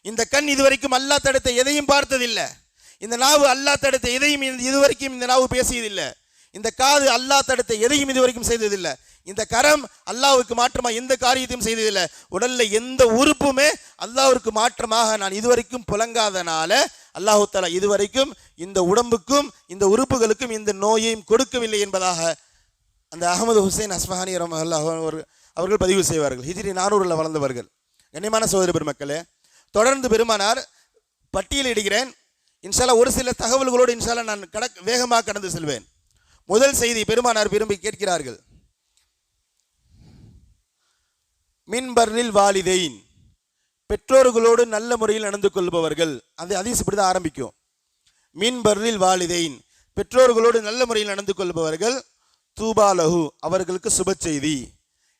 இந்த கண் இதுவரைக்கும் அல்லாஹ் தடுத்த எதையும் பார்த்ததில்லை. இந்த நாவு அல்லாஹ் தடுத்த எதையும் இதுவரைக்கும் இந்த நாவு பேசியதில்லை. இந்த காது அல்லாஹ் தடுத்த எதையும் இதுவரைக்கும் செய்ததில்லை. இந்த கரம் அல்லாஹ்வுக்கு மாற்றமாக எந்த காரியத்தையும் செய்ததில்லை. உடல்ல எந்த உறுப்புமே அல்லாஹ்வுக்கு மாற்றமாக நான் இதுவரைக்கும் புலங்காதனால அல்லாஹ் தஆலா இதுவரைக்கும் இந்த உடம்புக்கும் இந்த உறுப்புகளுக்கும் இந்த நோயையும் கொடுக்கவில்லை என்பதாக அந்த அஹமது ஹுசைன் அஸ்ஃபஹானி ரஹ்மத்துல்லாஹி அவர்கள் பதிவு செய்வார்கள். ஹிஜ்ரி 400 வளர்ந்தவர்கள். கண்ணியமான சகோதர பெருமக்களே, தொடர்ந்து பெருமானார் பட்டியலிடுகிறேன். இன்ஷால்லா ஒரு சில தகவல்களோடு இன்ஷால்லா நான் வேகமாக கடந்து செல்வேன். முதல் செய்தி, பெருமானார் விரும்பி கேட்கிறார்கள், மின்பர்னில் வாலிதைன், பெற்றோர்களோடு நல்ல முறையில் நடந்து கொள்பவர்கள். அந்த ஹதீஸ் இப்படி தான் ஆரம்பிக்கும். மின்பர்னில் வாலிதைன், பெற்றோர்களோடு நல்ல முறையில் நடந்து கொள்பவர்கள், தூபாலஹு, அவர்களுக்கு சுப செய்தி.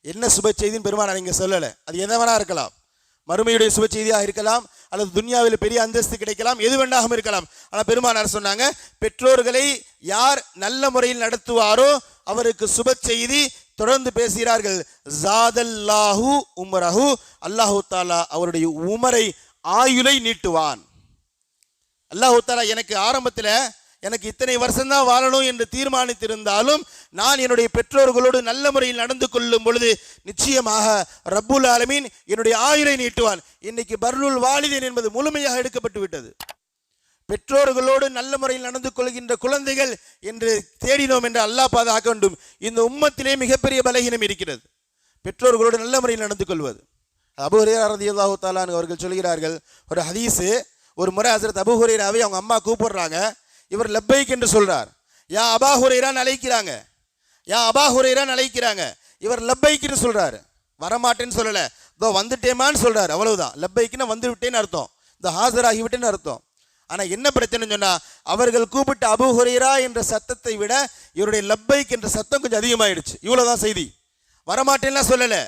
என்ன சுப செய்தின்னு பெருமானார் இங்கே சொல்லலை. அது எதை வேணா இருக்கலாம், மறுமையுடைய சுப செய்தியாக இருக்கலாம், அல்லது துன்யாவில் பெரிய அந்தஸ்து கிடைக்கலாம், எது வேண்டாகவும் இருக்கலாம். ஆனால் பெருமானார் சொன்னாங்க, பெற்றோர்களை யார் நல்ல முறையில் நடத்துவாரோ அவருக்கு சுப செய்தி. தொடர்ந்து பேசுகிறார்கள், ஜாதல்லாஹு உமரஹு, அல்லாஹு தஆலா அவருடைய உமரை ஆயுளை நீட்டுவான். அல்லாஹு தஆலா எனக்கு ஆரம்பத்தில் எனக்கு இத்தனை வருஷம்தான் வாழணும் என்று தீர்மானித்திருந்தாலும் நான் என்னுடைய பெற்றோர்களோடு நல்ல முறையில் நடந்து கொள்ளும் பொழுது நிச்சயமாக ரப்புல் ஆலமீன் என்னுடைய ஆயுளை நீட்டுவான். இன்னைக்கு பர்ருல் வாலிதீன் என்பது முழுமையாக எடுக்கப்பட்டு விட்டது. பெற்றோர்களோடு நல்ல முறையில் நடந்து கொள்கின்ற குழந்தைகள் என்று தேடினோம் என்று அல்லாஹ் பாதுகாக்க வேண்டும். இந்த உம்மத்திலே மிகப்பெரிய பலகீனம் இருக்கிறது, பெற்றோர்களோடு நல்ல முறையில் நடந்து கொள்வது. அபூ ஹுரைரா ரலியல்லாஹு தஆலா அன்ஹு அவர்கள் சொல்கிறார்கள், ஒரு ஹதீஸ், ஒரு முறை ஹஜ்ரத் அபூ ஹுரைராவை அவங்க அம்மா கூப்பிடுறாங்க. இவர் லப்பைக் என்று சொல்றார். யா அபா ஹுரைரான்னு அழைக்கிறாங்க, யா அபா ஹுரைரான்னு அழைக்கிறாங்க. இவர் லப்பைக்னு சொல்றாரு, வரமாட்டேன்னு சொல்லலை, இதோ வந்துட்டேமான்னு சொல்றாரு. அவ்வளவுதான். லப்பைக்குன்னு வந்து விட்டேன்னு அர்த்தம், இந்த ஹாஜராகி விட்டேன்னு அர்த்தம். ஆனால் என்ன பிரச்சனைன்னு சொன்னால், அவர்கள் கூப்பிட்ட அபூ ஹுரைரா என்ற சத்தத்தை விட இவருடைய லப்பைக் என்ற சத்தம் கொஞ்சம் அதிகமாயிடுச்சு. இவ்வளோதான் செய்தி. வரமாட்டேன்லாம் சொல்லலை,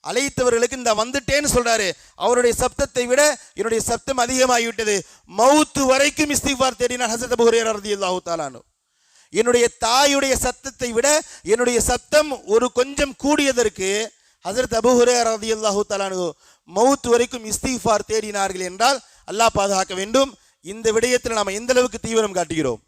அழைத்தவர்களுக்கு இந்த வந்துட்டேன்னு சொல்றாரு. அவருடைய சப்தத்தை விட என்னுடைய சப்தம் அதிகமாகிவிட்டது. மவுத்து வரைக்கும் இஸ்திக்பார் தேடினார் ஹஜ்ரத் அபூ ஹுரைரா ரலியல்லாஹு தஆலா அன்ஹு. என்னுடைய தாயுடைய சத்தத்தை விட என்னுடைய சத்தம் ஒரு கொஞ்சம் கூடியதற்கு ஹஜ்ரத் அபூ ஹுரைரா ரலியல்லாஹு தஆலா அன்ஹு மவுத்து வரைக்கும் இஸ்திக்பார் தேடினார்கள் என்றால் அல்லாஹ் பாதுகாக்க வேண்டும். இந்த விடயத்தில் நாம் எந்த அளவுக்கு தீவிரம் காட்டுகிறோம்,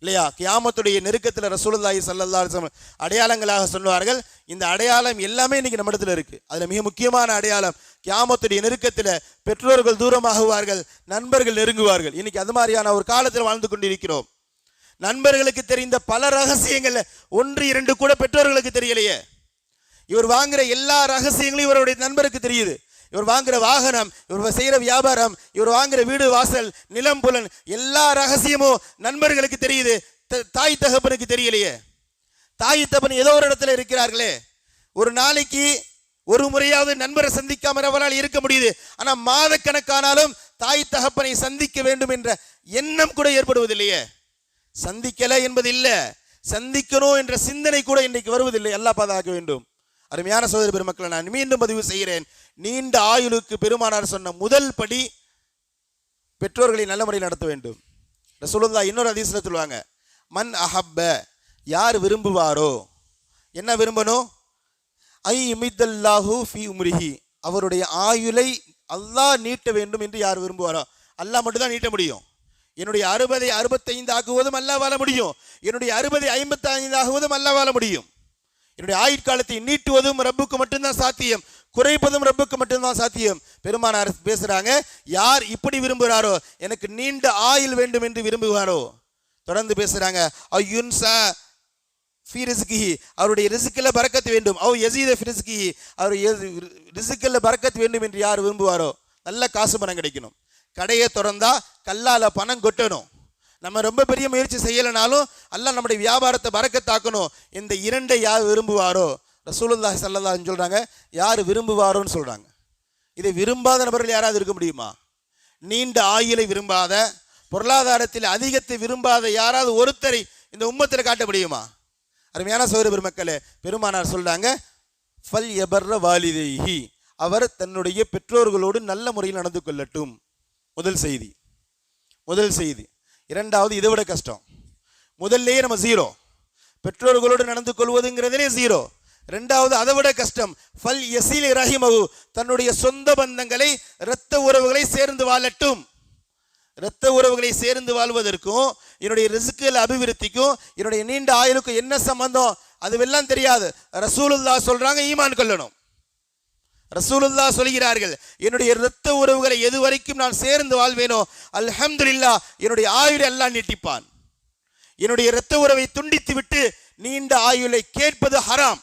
இல்லையா? கியாமத்துடைய நெருக்கத்தில் ரசூலுல்லாஹி ஸல்லல்லாஹு அலைஹி வஸல்லம் அடையாளங்களாக சொல்வார்கள். இந்த அடையாளம் எல்லாமே இன்னைக்கு நம்ம இடத்துல இருக்கு. அதுல மிக முக்கியமான அடையாளம் கியாமத்துடைய நெருக்கத்தில் பெற்றோர்கள் தூரமாகுவார்கள், நண்பர்கள் நெருங்குவார்கள். இன்னைக்கு அது மாதிரியான ஒரு காலத்தில் வாழ்ந்து கொண்டிருக்கிறோம். நண்பர்களுக்கு தெரிந்த பல ரகசியங்கள் 1-2 கூட பெற்றோர்களுக்கு தெரியலையே. இவர் வாங்குற எல்லா ரகசியங்களும் இவருடைய நண்பருக்கு தெரியுது. இவர் வாங்குற வாகனம், இவர் செய்கிற வியாபாரம், இவர் வாங்குற வீடு வாசல் நிலம் புலன் எல்லா ரகசியமும் நண்பர்களுக்கு தெரியுது. தாய் தகப்பனுக்கு தெரியலையே. தாய் தகப்பன் ஏதோ ஒரு இடத்துல இருக்கிறார்களே. ஒரு நாளைக்கு ஒரு முறையாவது நண்பரை சந்திக்காமல் அவரால் இருக்க முடியுது. ஆனா மாதக்கணக்கானாலும் தாய் தகப்பனை சந்திக்க வேண்டும் என்ற எண்ணம் கூட ஏற்படுவதில்லையே. சந்திக்கல என்பது இல்லை, சந்திக்கணும் என்ற சிந்தனை கூட இன்னைக்கு வருவதில்லை. அல்லாஹ் பாதுகாக்க வேண்டும். அருமையான சகோதர பெருமக்களை, நான் மீண்டும் பதிவு செய்கிறேன். நீண்ட ஆயுளுக்கு பெருமானார் சொன்ன முதல் படி பெற்றோர்களை நல்ல முறையில் நடத்த வேண்டும். ரசூலுல்லாஹ் இன்னொரு ஹதீஸ்ல சொல்லுவாங்க, மன் அஹப்ப, யார் விரும்புவாரோ, என்ன விரும்பணும், ஐ யுமித்தல்லாஹு ஃபி உம்ரிஹி, அவருடைய ஆயுளை அல்லாஹ் நீட்ட வேண்டும் என்று யார் விரும்புவாரோ, அல்லாஹ் மட்டும் தான் நீட்ட முடியும். என்னுடைய 60 65 ஆக்குவதும் அல்லாஹ் வாழ முடியும். என்னுடைய 60 55 ஆகுவதும் அல்லாஹ் வாழ முடியும். என்னுடைய ஆயுட்காலத்தை நீட்டுவதும் ரப்புக்கு மட்டும்தான் சாத்தியம், குறைப்பதும் ரப்புக்கு மட்டும்தான் சாத்தியம். பெருமானார் பேசுறாங்க, யார் இப்படி விரும்புகிறாரோ, எனக்கு நீண்ட ஆயுள் வேண்டும் என்று விரும்புவாரோ, தொடர்ந்து பேசுறாங்க, அய்யுன்சா ஃபீ ரிஸ்கிஹி, அவருடைய ரிஸ்கில் பரக்கத் வேண்டும், அவ் யஸீத ஃபீ ரிஸ்கிஹி, அவருடைய ரிஸ்கில் பரக்கத் வேண்டும் என்று யார் விரும்புவாரோ, நல்ல காசு பணம் கிடைக்கணும். கடையை திறந்தா கல்லால பணம் கொட்டணும். நம்ம ரொம்ப பெரிய முயற்சி செய்யலைனாலும் அல்லாஹ் நம்முடைய வியாபாரத்தை பரக்கத்தாக்கணும். இந்த இரண்டை யார் விரும்புவாரோ, ரசூலுல்லாஹி ஸல்லல்லாஹு அலைஹி சொல்றாங்க, யார் விரும்புவாரோன்னு சொல்றாங்க. இதை விரும்பாத நபர்கள் யாராவது இருக்க முடியுமா? நீண்ட ஆயுளை விரும்பாத, பொருளாதாரத்தில் அதிகத்தை விரும்பாத யாராவது ஒருத்தரை இந்த உம்மத்தில் காட்ட முடியுமா? அருமையான சகோதர பெருமக்களே, பெருமானார் சொல்றாங்க, ஃபல் யபர்ர வாலிதைஹி, அவர் தன்னுடைய பெற்றோர்களோடு நல்ல முறையில் நடந்து கொள்ளட்டும். முதல் செய்தி. இரண்டாவது, இதை விட கஷ்டம். முதல்லையே நம்ம 0, பெற்றோர்களோடு நடந்து கொள்வதுங்கிறதுலே 0. ரெண்டாவது அதை விட கஷ்டம், ஃபல் யஸில் ரஹிமஹு, தன்னுடைய சொந்த பந்தங்களை இரத்த உறவுகளை சேர்ந்து வாழட்டும். இரத்த உறவுகளை சேர்ந்து வாழ்வதற்கும் என்னுடைய ரிஸ்கில் அபிவிருத்திக்கும் என்னுடைய நீண்ட ஆயுளுக்கும் என்ன சம்பந்தம் அதுவெல்லாம் தெரியாது. ரசூலுல்லாஹ் சொல்றாங்க, ஈமான் கொள்ளணும். ரசூலுல்லாஹ் சொல்கிறார்கள், என்னுடைய இரத்த உறவுகளை எது வரைக்கும் நான் சேர்ந்து வாழ்வேனோ, அல்ஹம்துலில்லாஹ், என்னுடைய ஆயுளை அல்லாஹ் நீட்டிப்பான். என்னுடைய இரத்த உறவை துண்டித்து விட்டு நீண்ட ஆயுளை கேட்பது ஹராம்.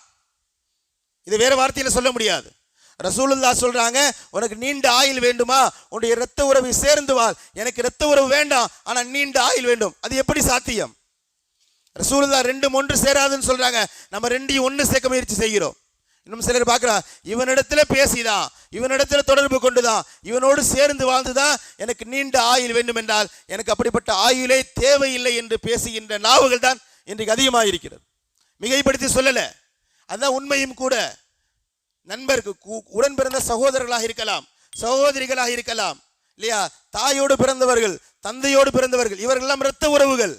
இது வேற வார்த்தையில சொல்ல முடியாது. ரசூலுல்லாஹ் சொல்றாங்க, உனக்கு நீண்ட ஆயுள் வேண்டுமா, உன்னுடைய இரத்த உறவை சேர்ந்து வாழ். எனக்கு இரத்த உறவு வேண்டாம், ஆனா நீண்ட ஆயுள் வேண்டும். அது எப்படி சாத்தியம்? ரசூலுல்லாஹ் 2 ஒன்று சேராதுன்னு சொல்றாங்க. நம்ம 2 ஒன்று சேர்க்க முயற்சி செய்கிறோம். இன்னும் சிலர் பார்க்கலாம், இவனிடத்துல பேசிதான், இவனிடத்துல தொடர்பு கொண்டுதான், இவனோடு சேர்ந்து வாழ்ந்துதான் எனக்கு நீண்ட ஆயுள் வேண்டும் என்றால் எனக்கு அப்படிப்பட்ட ஆயுளே தேவையில்லை என்று பேசுகின்ற நாவுகள் தான் இன்றைக்கு அதிகமாக இருக்கிறது. மிகைப்படுத்தி சொல்லல, அதுதான் உண்மையும் கூட. நண்பருக்கு உடன் பிறந்த சகோதரர்களாக இருக்கலாம், சகோதரிகளாக இருக்கலாம், இல்லையா, தாயோடு பிறந்தவர்கள், தந்தையோடு பிறந்தவர்கள், இவர்கள் எல்லாம் இரத்த உறவுகள்.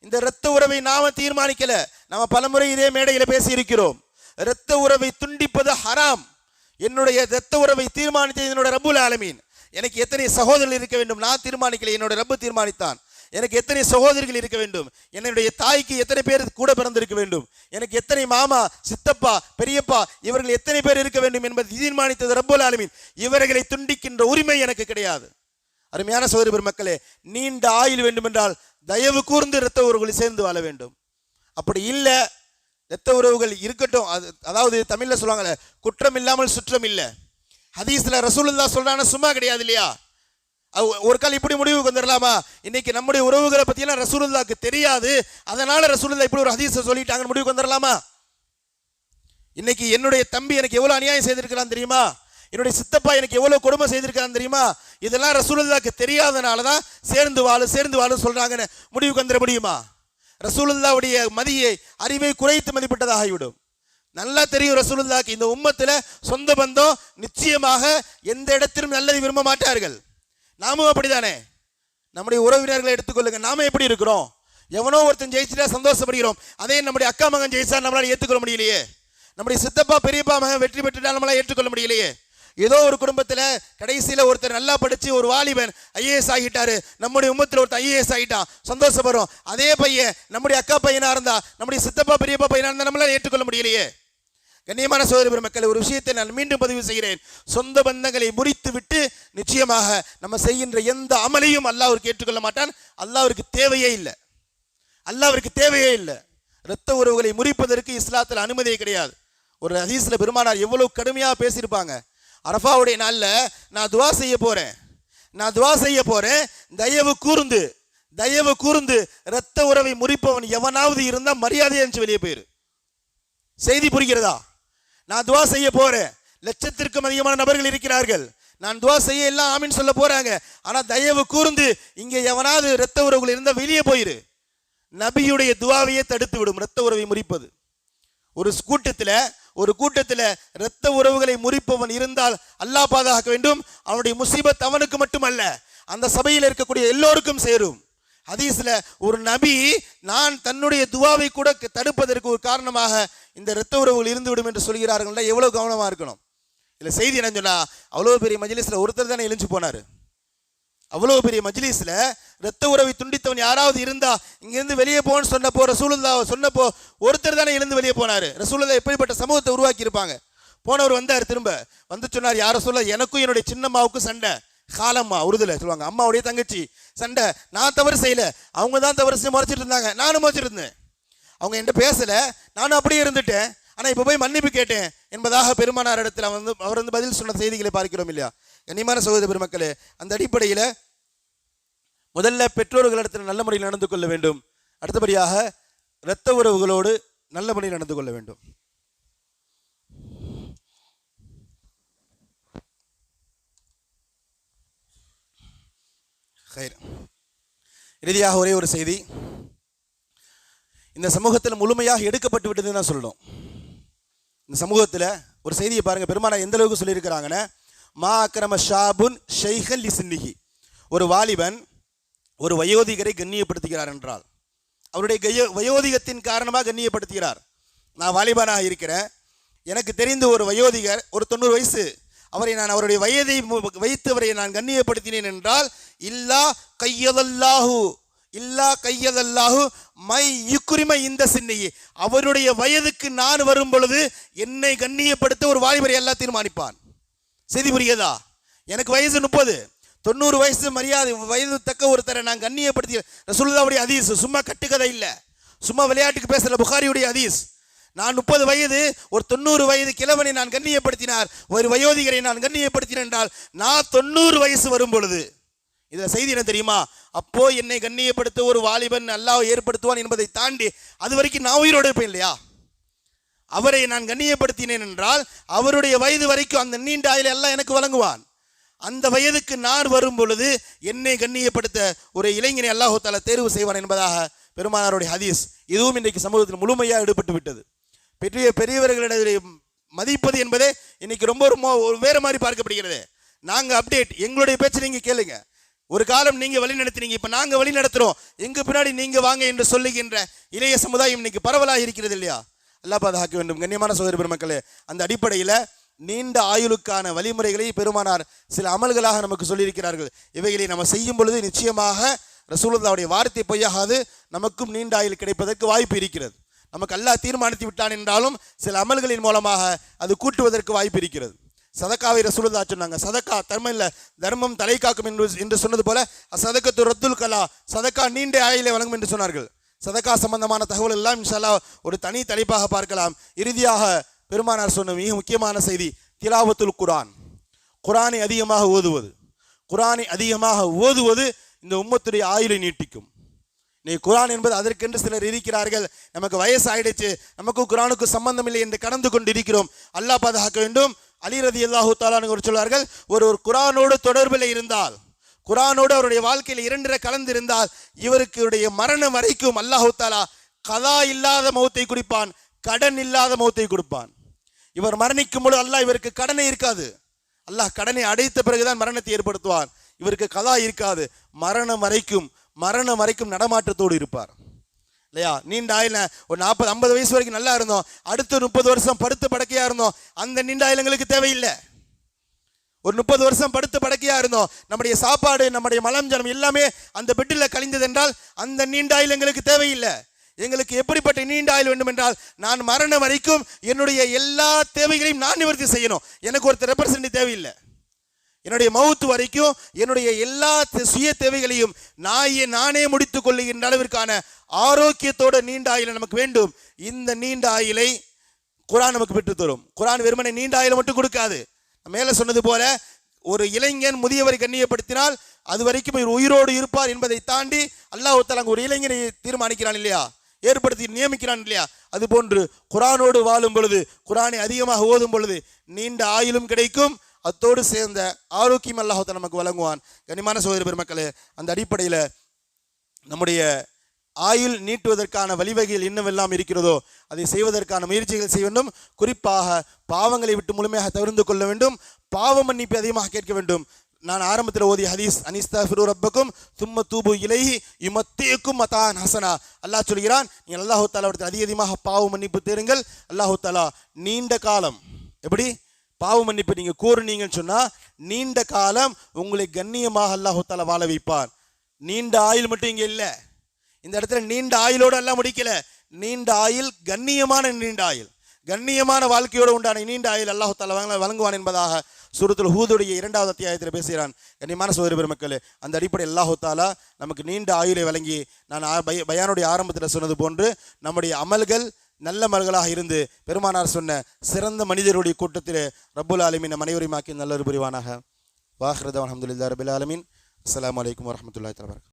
இந்த இரத்த உறவை நாம தீர்மானிக்கல. நம்ம பலமுறை இதே மேடையில் பேசி இருக்கிறோம். இரத்த உறவை துண்டிப்பது ஹராம். என்னுடைய இரத்த உறவை தீர்மானித்தது என்னோட ரப்புல் ஆலமீன். எனக்கு எத்தனை சகோதரர்கள் இருக்க வேண்டும் நான் தீர்மானிக்கல, என்னோட ரப்பு தீர்மானித்தான். எனக்கு எத்தனை சகோதரிகள் இருக்க வேண்டும், என்னுடைய தாய்க்கு எத்தனை பேர் கூட பிறந்திருக்க வேண்டும், எனக்கு எத்தனை மாமா, சித்தப்பா, பெரியப்பா, இவர்கள் எத்தனை பேர் இருக்க வேண்டும் என்பதை தீர்மானித்தது ரப்புல் ஆலமீன். இவர்களை துண்டிக்கின்ற உரிமை எனக்கு கிடையாது. அருமையான சகோதர பெருமக்களே, நீண்ட ஆயுள் வேண்டும் என்றால் தயவு கூர்ந்து இரத்த உறவுகளை சேர்ந்து வாழ வேண்டும். அப்படி இல்லை, இரத்த உறவுகள் இருக்கட்டும், அதாவது தமிழ்ல சொல்லுவாங்கல்ல, குற்றம் இல்லாமல் சுற்றம் இல்லை. ஹதீஸ்ல ரசூலுல்லாஹ் சொல்றாங்க, சும்மா கிடையாது இல்லையா. ஒரு கால் இப்படி முடிவுக்கு வந்துடலாமா, இன்னைக்கு நம்முடைய உறவுகளை பத்தியெல்லாம் ரசூலுல்லாஹ்க்கு தெரியாது, அதனால ரசூலுல்லாஹ் இப்படி ஒரு ஹதீஸை சொல்லிட்டாங்கன்னு முடிவுக்கு வந்துடலாமா? இன்னைக்கு என்னுடைய தம்பி எனக்கு எவ்வளவு அநியாயம் செய்திருக்கிறான் தெரியுமா, என்னுடைய சித்தப்பா எனக்கு எவ்வளவு கொடுமை செய்திருக்கிறான் தெரியுமா, இதெல்லாம் ரசூலுல்லாஹ்க்கு தெரியாதனாலதான் சேர்ந்து வாழு சொல்றாங்கன்னு முடிவுக்கு வந்துட முடியுமா? ரசூலுல்லாஹ்வுடைய மதியை, அறிவை குறைத்து மதிப்பிட்டதாக ஆகிவிடும். நல்லா தெரியும் ரசூலுல்லாஹ்க்கு இந்த உம்மத்துல சொந்த பந்தம் நிச்சயமாக எந்த இடத்திலும் நல்லதை விரும்ப மாட்டார்கள். நாமும் அப்படித்தானே. நம்முடைய உறவினர்களை எடுத்துக்கொள்ளுங்க, நாம எப்படி இருக்கிறோம்? எவனோ ஒருத்தன் ஜெயிச்சுட்டா சந்தோஷப்படுகிறோம், அதே நம்முடைய அக்கா மகன் ஜெயிச்சா நம்மளால ஏற்றுக்கொள்ள முடியலையே. நம்முடைய சித்தப்பா பெரியப்பா மகன் வெற்றி பெற்றுட்டா நம்மளால ஏற்றுக்கொள்ள முடியலையே. ஏதோ ஒரு குடும்பத்தில் கடைசியில் ஒருத்தர் நல்லா படித்து ஒரு வாலிபன் ஐஏஎஸ் ஆகிட்டாரு, நம்முடைய உம்மத்தில் ஒருத்தர் ஐஏஎஸ் ஆகிட்டான், சந்தோஷப்படுறோம். அதே பையன் நம்முடைய அக்கா பையனாக இருந்தா, நம்முடைய சித்தப்பா பெரியப்பா பையனாக இருந்தால் நம்மளால ஏற்றுக்கொள்ள முடியலையே. கண்ணியமான சகோதர பெருமக்களை, ஒரு விஷயத்தை நான் மீண்டும் பதிவு செய்கிறேன். சொந்த பந்தங்களை முறித்து விட்டு நிச்சயமாக நம்ம செய்கின்ற எந்த அமலையும் அல்லாஹ்வுக்கு ஏற்றுக்கொள்ள மாட்டான். அல்லாஹ்வுக்கு தேவையே இல்லை. அல்லாஹ்வுக்கு தேவையே இல்லை. இரத்த உறவுகளை முறிப்பதற்கு இஸ்லாத்தில் அனுமதியே கிடையாது. ஒரு ஹதீஸ்ல பெருமானார் எவ்வளவு கடுமையாக பேசியிருப்பாங்க. அரஃபாவுடைய நாளில் நான் துவா செய்ய போறேன், தயவு கூர்ந்து இரத்த உறவை முறிப்பவன் எவனாவது இருந்தால் மரியாதை அனுப்பிச்சு வெளியே போயிரு. செய்தி புரிகிறதா? நான் துவா செய்ய போறேன், லட்சத்திற்கும் அதிகமான நபர்கள் இருக்கிறார்கள், நான் துவா செய்ய எல்லாம் ஆமீன் சொல்ல போறாங்க, ஆனா தயவு கூர்ந்து இங்கே எவனாவது இரத்த உறவுகள் இருந்தால் வெளியே போயிரு. நபியுடைய துவாவையே தடுத்து விடும் இரத்த உறவை முறிப்பது. ஒரு கூட்டத்தில் இரத்த உறவுகளை முறிப்பவன் இருந்தால் அல்லாஹ் பாதுகாக்க வேண்டும். அவனுடைய முசீபத் அவனுக்கு மட்டுமல்ல, அந்த சபையில் இருக்கக்கூடிய எல்லோருக்கும் சேரும். ஹதீஸ்ல ஒரு நபி நான் தன்னுடைய துவாவை கூட தடுப்பதற்கு ஒரு காரணமாக இந்த இரத்த உறவுகள் இருந்துவிடும் என்று சொல்கிறார்கள். எவ்வளவு கவனமா இருக்கணும். இல்ல செய்தி என்ன சொன்னா, அவ்வளவு பெரிய மஜ்லிஸ்ல ஒருத்தர் தானே எழுந்து போனாரு. அவ்வளவு பெரிய மஜ்லிஸ்ல இரத்த உறவை துண்டித்தவன் யாராவது இருந்தா இங்கிருந்து வெளியே போன்னு சொன்னப்போ, ரசூலுல்லாஹ் சொன்னப்போ ஒருத்தர் தானே எழுந்து வெளியே போனாரு. ரசூலுல்லாஹ் எப்படிப்பட்ட சமூகத்தை உருவாக்கி இருப்பாங்க. போனவர் வந்தார், திரும்ப வந்து சொன்னார், யார சொல்ல எனக்கும் என்னுடைய சின்னம்மாவுக்கும் சண்டை, காலம்மா உறுதலை சொல்லுவாங்க, அம்மாவுடைய தங்கச்சி சண்டை, நான் தவறு செய்யல, அவங்க தான் தவறு செய்ய முறைச்சிட்டு இருந்தாங்க, நானும் முறைச்சிட்டு இருந்தேன், அவங்க என்கிட்ட பேசல, நானும் அப்படியே இருந்துட்டேன், ஆனா இப்ப போய் மன்னிப்பு கேட்டேன் என்பதாக பெருமானார் இடத்துல அவர் பதில் சொன்ன செய்திகளை பார்க்கிறோம் இல்லையா? கண்ணியமான சகோதர பெருமக்களே, அந்த அடிப்படையில் முதல்ல பெற்றோர்களிடத்தில் நல்ல முறையில் நடந்து கொள்ள வேண்டும். அடுத்தபடியாக இரத்த உறவுகளோடு நல்ல முறையில் நடந்து கொள்ள வேண்டும். இறுதியாக ஒரே ஒரு செய்தி, இந்த சமூகத்தில் முழுமையாக எடுக்கப்பட்டு விட்டதுன்னு தான் சொல்லணும். இந்த சமூகத்தில் ஒரு செய்தியை பாருங்க, பெருமானா எந்த அளவுக்கு சொல்லியிருக்கிறாங்கன்னா, மா அக்ரம ஷாபுன் ஷைஹன் லிசின்னிஹி, ஒரு வாலிபன் ஒரு வயோதிகரை கண்ணியப்படுத்துகிறார் என்றால் அவருடைய வயோதிகத்தின் காரணமாக கண்ணியப்படுத்துகிறார். நான் வாலிபனாக இருக்கிறேன், எனக்கு தெரிந்த ஒரு வயோதிகர் ஒரு 90 வயசு, அவரை நான் அவருடைய வயதை வைத்து அவரை நான் கண்ணியப்படுத்தினேன் என்றால் இல்லா கையதல்லாஹு மை யுக்ரிம இந்த சின்னையே, அவருடைய வயதுக்கு நான் வரும் பொழுது என்னை கண்ணியப்படுத்த ஒரு வாலிபரை எல்லாம் தீர்மானிப்பான். செய்தி புரியுதா? எனக்கு வயசு 30, 90 வயசு மரியாதை வயது தக்க ஒருத்தரை நான் கண்ணியப்படுத்தி, ரசூலுல்லாஹ்வுடைய ஹதீஸ், சும்மா கட்டுக்கதை இல்லை, சும்மா விளையாட்டுக்கு பேசல, புகாரியுடைய ஹதீஸ். நான் 30 வயது ஒரு 90 வயது கிழவனை நான் கண்ணியப்படுத்தினார், ஒரு வயோதிகரை நான் கண்ணியப்படுத்தினேன் என்றால் நான் 90 வயசு வரும் பொழுது, இதில் செய்தி என்ன தெரியுமா, அப்போ என்னை கண்ணியப்படுத்த ஒரு வாலிபன் அல்லாஹ் ஏற்படுத்துவான் என்பதை தாண்டி அது வரைக்கும் நான் உயிரோடு இருப்பேன் இல்லையா? அவரை நான் கண்ணியப்படுத்தினேன் என்றால் அவருடைய வயது வரைக்கும் அந்த நீண்ட ஆயுளை எல்லாம் எனக்கு வழங்குவான். அந்த வயதுக்கு நான் வரும் பொழுது என்னை கண்ணியப்படுத்த ஒரு இளைஞனை அல்லாஹ் தஆலா தேர்வு செய்வான் என்பதாக பெருமானாருடைய ஹதீஸ். இதுவும் இன்றைக்கு சமூகத்தில் முழுமையாக ஈடுபட்டு விட்டது. பெரியவர்களிடையே மதிப்பது என்பதே இன்னைக்கு ரொம்ப வேறு மாதிரி பார்க்கப்படுகிறது. நாங்கள் அப்டேட், எங்களுடைய பேச்சு நீங்கள் கேளுங்க. ஒரு காலம் நீங்கள் வழி நடத்தினீங்க, இப்போ நாங்கள் வழி நடத்துகிறோம், எங்கள் பின்னாடி நீங்கள் வாங்க என்று சொல்லுகின்ற இளைய சமுதாயம் இன்னைக்கு பரவலாக இருக்கிறது இல்லையா? அல்லாஹ் பாதுகாக்க வேண்டும். கண்ணியமான சகோதர பெருமக்களே, அந்த அடிப்படையில் நீண்ட ஆயுளுக்கான வழிமுறைகளை பெருமானார் சில அமல்களாக நமக்கு சொல்லியிருக்கிறார்கள். இவைகளை நம்ம செய்யும் பொழுது நிச்சயமாக ரசூலுல்லாஹ்வுடைய வார்த்தை பொய்யாகாது, நமக்கும் நீண்ட ஆயுள் கிடைப்பதற்கு வாய்ப்பு இருக்கிறது. நமக்கு அல்லாஹ் தீர்மானித்து விட்டான் என்றாலும் சில அமல்களின் மூலமாக அது கூட்டுவதற்கு வாய்ப்பு இருக்கிறது. சதக்காவை ரசூலுல்லாஹ் சொன்னாங்க, சதக்கா தர்மம் தலை காக்கும் என்று சொன்னது போல சதக்கத்து ரத்துல் கலா, சதக்கா நீண்ட ஆயுளை வழங்கும் என்று சொன்னார்கள். சதக்கா சம்பந்தமான தகவல் எல்லாம் இன்ஷா அல்லாஹ் ஒரு தனி தலைப்பாக பார்க்கலாம். இறுதியாக பெருமானார் சொன்ன மிக முக்கியமான செய்தி திலாவத்துல் குர்ஆன், குர்ஆனை அதிகமாக ஓதுவது இந்த உம்மத்துடைய ஆயுளை நீட்டிக்கும். நீ குர்ஆன் என்பது அதற்கென்று சிலர் இருக்கிறார்கள், நமக்கு வயசு ஆயிடுச்சு, நமக்கு குர்ஆனுக்கு சம்பந்தம் இல்லை என்று கடந்து கொண்டு இருக்கிறோம். அல்லாஹ் பாதுகாக்க வேண்டும். அலி ரலியல்லாஹு தஆலா சொல்வார்கள், ஒரு குர்ஆனோடு தொடர்பில் இருந்தால், குர்ஆனோடு அவருடைய வாழ்க்கையில் இரண்டரை கலந்திருந்தால் இவருக்குடைய மரணம் வரைக்கும் அல்லாஹு தஆலா கதா இல்லாத மௌத்தை குடிப்பான், கடன் இல்லாத மௌத்தை கொடுப்பான். இவர் மரணிக்கும் பொழுது அல்லாஹ் இவருக்கு கடனை இருக்காது, அல்லாஹ் கடனை அடைத்த பிறகுதான் மரணத்தை ஏற்படுத்துவான். இவருக்கு கதா இருக்காது, மரணம் வரைக்கும் நடமாட்டத்தோடு இருப்பார் இல்லையா? நீண்ட ஆயுள் ஒரு 40-50 வயசு வரைக்கும் நல்லா இருந்தோம், அடுத்த 30 வருஷம் படுத்த படக்கையா இருந்தோம், அந்த நீண்ட ஆயுள் எங்களுக்கு தேவையில்லை. ஒரு 30 வருஷம் படுத்து படுக்கையா இருந்தோம், நம்முடைய சாப்பாடு நம்முடைய மலம் ஜலம் எல்லாமே அந்த பெட்டில் கழிந்தது என்றால் அந்த நீண்ட ஆயுள் எங்களுக்கு தேவையில்லை. எங்களுக்கு எப்படிப்பட்ட நீண்ட ஆயுள் வேண்டும் என்றால், நான் மரணம் வரைக்கும் என்னுடைய எல்லா தேவைகளையும் நான் நிவர்த்தி செய்யணும். எனக்கு ஒருத்தர் ரெப்ரசன்ட் தேவையில்லை. என்னுடைய மவுத்து வரைக்கும் என்னுடைய எல்லா சுய தேவைகளையும் நானே முடித்துக் கொள்ளுகின்ற அளவிற்கான ஆரோக்கியத்தோட நீண்ட ஆயுளை நமக்கு வேண்டும். இந்த நீண்ட ஆயுளை குர்ஆன் நமக்கு பெற்று தரும். குர்ஆன் வெறுமனே நீண்ட ஆயுளை மட்டும் கொடுக்காது. மேலே சொன்னது போல ஒரு இளைஞன் முதியவரை கண்ணியப்படுத்தினால் அது வரைக்கும் இவர் உயிரோடு இருப்பார் என்பதை தாண்டி அல்லாஹ் தஆலா ஒரு இளைஞனை தீர்மானிக்கிறான் இல்லையா, ஏற்படுத்தி நியமிக்கிறான் இல்லையா, அது போன்று குர்ஆனோடு வாழும் பொழுது, குர்ஆனை அதிகமாக ஓதும் பொழுது நீண்ட ஆயுளும் கிடைக்கும், அத்தோடு சேர்ந்த ஆரோக்கியம் அல்லாஹ் தஆலா நமக்கு வழங்குவான். கனிமான சகோதர பெருமக்களே, அந்த அடிப்படையில் நம்முடைய ஆயுள் நீட்டுவதற்கான வழிவகைகள் என்னவெல்லாம் இருக்கிறதோ அதை செய்வதற்கான முயற்சிகள் செய்ய வேண்டும். குறிப்பாக பாவங்களை விட்டு முழுமையாக தவிர்த்து கொள்ள வேண்டும். பாவ மன்னிப்பு அதிகமாக கேட்க வேண்டும். நான் ஆரம்பத்தில் ஓதிய ஹதீஸ், அனிஸ்தஃபிரு ரப்பக்கும் சும்ம தூபு இலைஹி யுமத்தீக்கும் மதான் ஹசனா. அல்லாஹ் சொல்கிறான், நீங்கள் அல்லாஹ் தஆலாவிடத்தில் அதிகமாக பாவ மன்னிப்பு தேடுங்கள். அல்லாஹ் தஆலா நீண்ட காலம், எப்படி பாவ மன்னிப்பு நீங்கள் கூறுனீங்கன்னு சொன்னால் நீண்ட காலம் உங்களை கண்ணியமாக அல்லாஹ் தஆலா வாழ வைப்பான். நீண்ட ஆயுள் மட்டும் இங்கே இல்லை, இந்த இடத்துல நீண்ட ஆயுளோடு எல்லாம் முடிக்கல. நீண்ட ஆயுள் கண்ணியமான நீண்ட ஆயுள், கண்ணியமான வாழ்க்கையோடு உண்டான நீண்ட ஆயுள் அல்லாஹ் தஆலா வழங்குவான் என்பதாக சூரத்துல் ஹூதுடைய 2வது அத்தியாயத்தில் பேசுகிறான். கண்ணியமான சகோதர பெருமக்களே, அந்த அடிப்படையில் அல்லாஹ் தஆலா நமக்கு நீண்ட ஆயுளை வழங்கி, நான் பயானுடைய ஆரம்பத்தில் சொன்னது போன்று நம்முடைய அமல்கள் நல்ல அமல்களாக இருந்து பெருமானார் சொன்ன சிறந்த மனிதருடைய கூட்டத்தில் ரப்புல் ஆலமீன் நம் அனைவரையும் ஆக்கி நல்லது புரிவானாக. வாஹிரு தஅவானா அல்ஹம்துலில்லாஹி ரப்பில் ஆலமீன். அஸ்ஸலாமு அலைக்கும் வரஹ்மத்துல்லாஹி வபரகாத்துஹு.